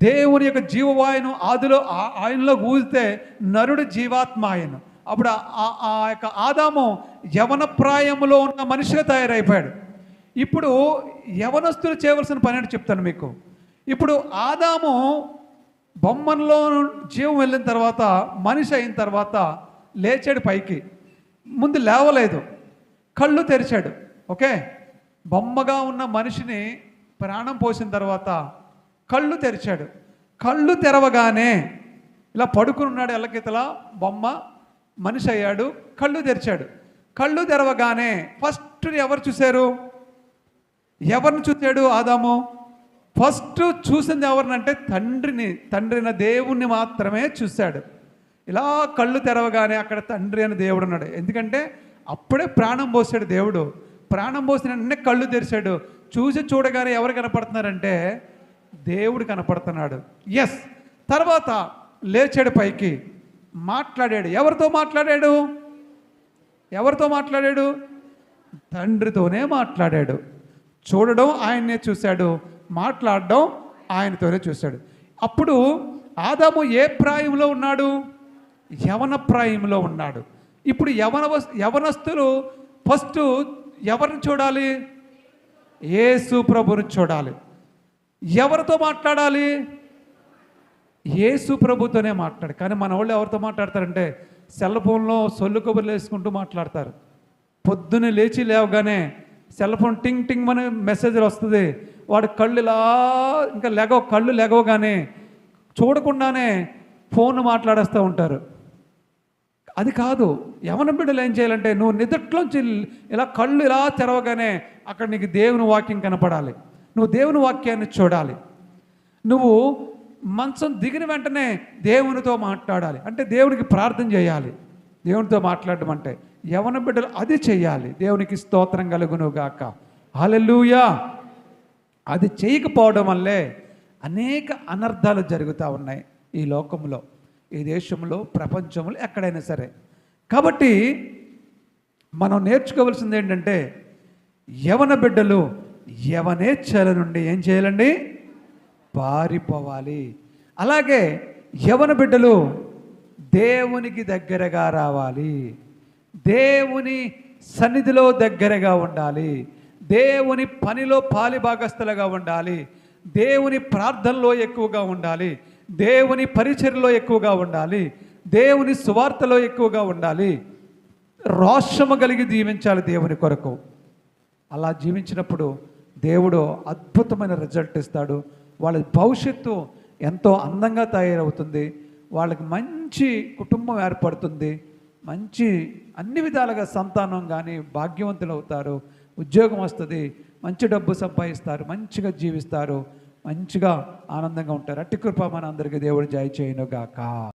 దేవుని యొక్క జీవవాయును ఆదిలో ఆయనలో ఊదితే నరుడు జీవాత్మ ఆయన. అప్పుడు ఆ యొక్క ఆదాము యవన ప్రాయములో ఉన్న మనిషిగా తయారైపోయాడు. ఇప్పుడు యవనస్తులు చేయవలసిన పని ఏంటో చెప్తాను మీకు. ఇప్పుడు ఆదాము బొమ్మలో జీవం వెళ్ళిన తర్వాత, మనిషి అయిన తర్వాత లేచాడు పైకి. ముందు లేవలేదు, కళ్ళు తెరిచాడు. ఓకే, బొమ్మగా ఉన్న మనిషిని ప్రాణం పోసిన తర్వాత కళ్ళు తెరిచాడు. కళ్ళు తెరవగానే ఇలా పడుకుని ఉన్నాడు ఎల్లకితలా, బొమ్మ మనిషి అయ్యాడు. కళ్ళు తెరిచాడు. కళ్ళు తెరవగానే ఫస్ట్ ఎవరు చూశారు? ఎవరిని చూశాడు ఆదాము? ఫస్ట్ చూసింది ఎవరినంటే తండ్రి అయిన దేవుణ్ణి మాత్రమే చూశాడు. ఇలా కళ్ళు తెరవగానే అక్కడ తండ్రి అని దేవుడు ఉన్నాడు. ఎందుకంటే అప్పుడే ప్రాణం పోసాడు దేవుడు. ప్రాణం పోసిన వెంటనే కళ్ళు తెరిచాడు. చూడగానే ఎవరు కనపడుతున్నారంటే దేవుడు కనపడుతున్నాడు. ఎస్. తర్వాత లేచాడు పైకి, మాట్లాడాడు. ఎవరితో మాట్లాడాడు? ఎవరితో మాట్లాడాడు? తండ్రితోనే మాట్లాడాడు. చూడడం ఆయన్నే చూశాడు, మాట్లాడడం ఆయనతోనే చూశాడు. అప్పుడు ఆదాము ఏ ప్రాయంలో ఉన్నాడు? యవన ప్రాయంలో ఉన్నాడు. ఇప్పుడు యవనస్తులు ఫస్ట్ ఎవరిని చూడాలి? యేసు ప్రభుని చూడాలి. ఎవరితో మాట్లాడాలి? యేసు ప్రభుతోనే మాట్లాడు. కానీ మన వాళ్ళు ఎవరితో మాట్లాడతారంటే సెల్ ఫోన్లో సొల్లు కబుర్లు వేసుకుంటూ మాట్లాడతారు. పొద్దున్నే లేవగానే సెల్ ఫోన్ టింగ్ టింగ్ అని మెసేజ్లు వస్తుంది. వాడు కళ్ళు ఇలా ఇంకా కళ్ళు లెగవగానే చూడకుండానే ఫోన్ మాట్లాడేస్తూ ఉంటారు. అది కాదు. యవన బిడ్డలు ఏం చేయాలంటే, నువ్వు నిద్రలోంచి ఇలా కళ్ళు ఇలా తెరవగానే అక్కడ నీకు దేవుని వాక్యం కనపడాలి. నువ్వు దేవుని వాక్యాన్ని చూడాలి. నువ్వు మంచం దిగిన వెంటనే దేవునితో మాట్లాడాలి. అంటే దేవునికి ప్రార్థన చేయాలి. దేవునితో మాట్లాడడం అంటే యవన బిడ్డలు అది చేయాలి. దేవునికి స్తోత్రం కలుగును గాక. హల్లెలూయా. అది చేయకపోవడం వల్లే అనేక అనర్థాలు జరుగుతూ ఉన్నాయి ఈ లోకంలో, ఈ దేశంలో, ప్రపంచంలో, ఎక్కడైనా సరే. కాబట్టి మనం నేర్చుకోవాల్సింది ఏంటంటే, యవన బిడ్డలు యవనేచ్ఛల నుండి ఏం చేయాలండి? పారిపోవాలి. అలాగే యవన బిడ్డలు దేవునికి దగ్గరగా రావాలి. దేవుని సన్నిధిలో దగ్గరగా ఉండాలి. దేవుని పనిలో పాలిభాగస్తులుగా ఉండాలి. దేవుని ప్రార్థనలో ఎక్కువగా ఉండాలి. దేవుని పరిచర్యలో ఎక్కువగా ఉండాలి. దేవుని సువార్తలో ఎక్కువగా ఉండాలి. రోషము కలిగి జీవించాలి దేవుని కొరకు. అలా జీవించినప్పుడు దేవుడు అద్భుతమైన రిజల్ట్ ఇస్తాడు. వాళ్ళ భవిష్యత్తు ఎంతో అందంగా తయారవుతుంది. వాళ్ళకి మంచి కుటుంబం ఏర్పడుతుంది. మంచి అన్ని విధాలుగా సంతానం కానీ భాగ్యవంతులు అవుతారు. ఉద్యోగం వస్తుంది. మంచి డబ్బు సంపాదిస్తారు. మంచిగా జీవిస్తారు. మంచిగా ఆనందంగా ఉంటారు. అట్టి కృప మన అందరికీ దేవుడు దయచేయును గాక.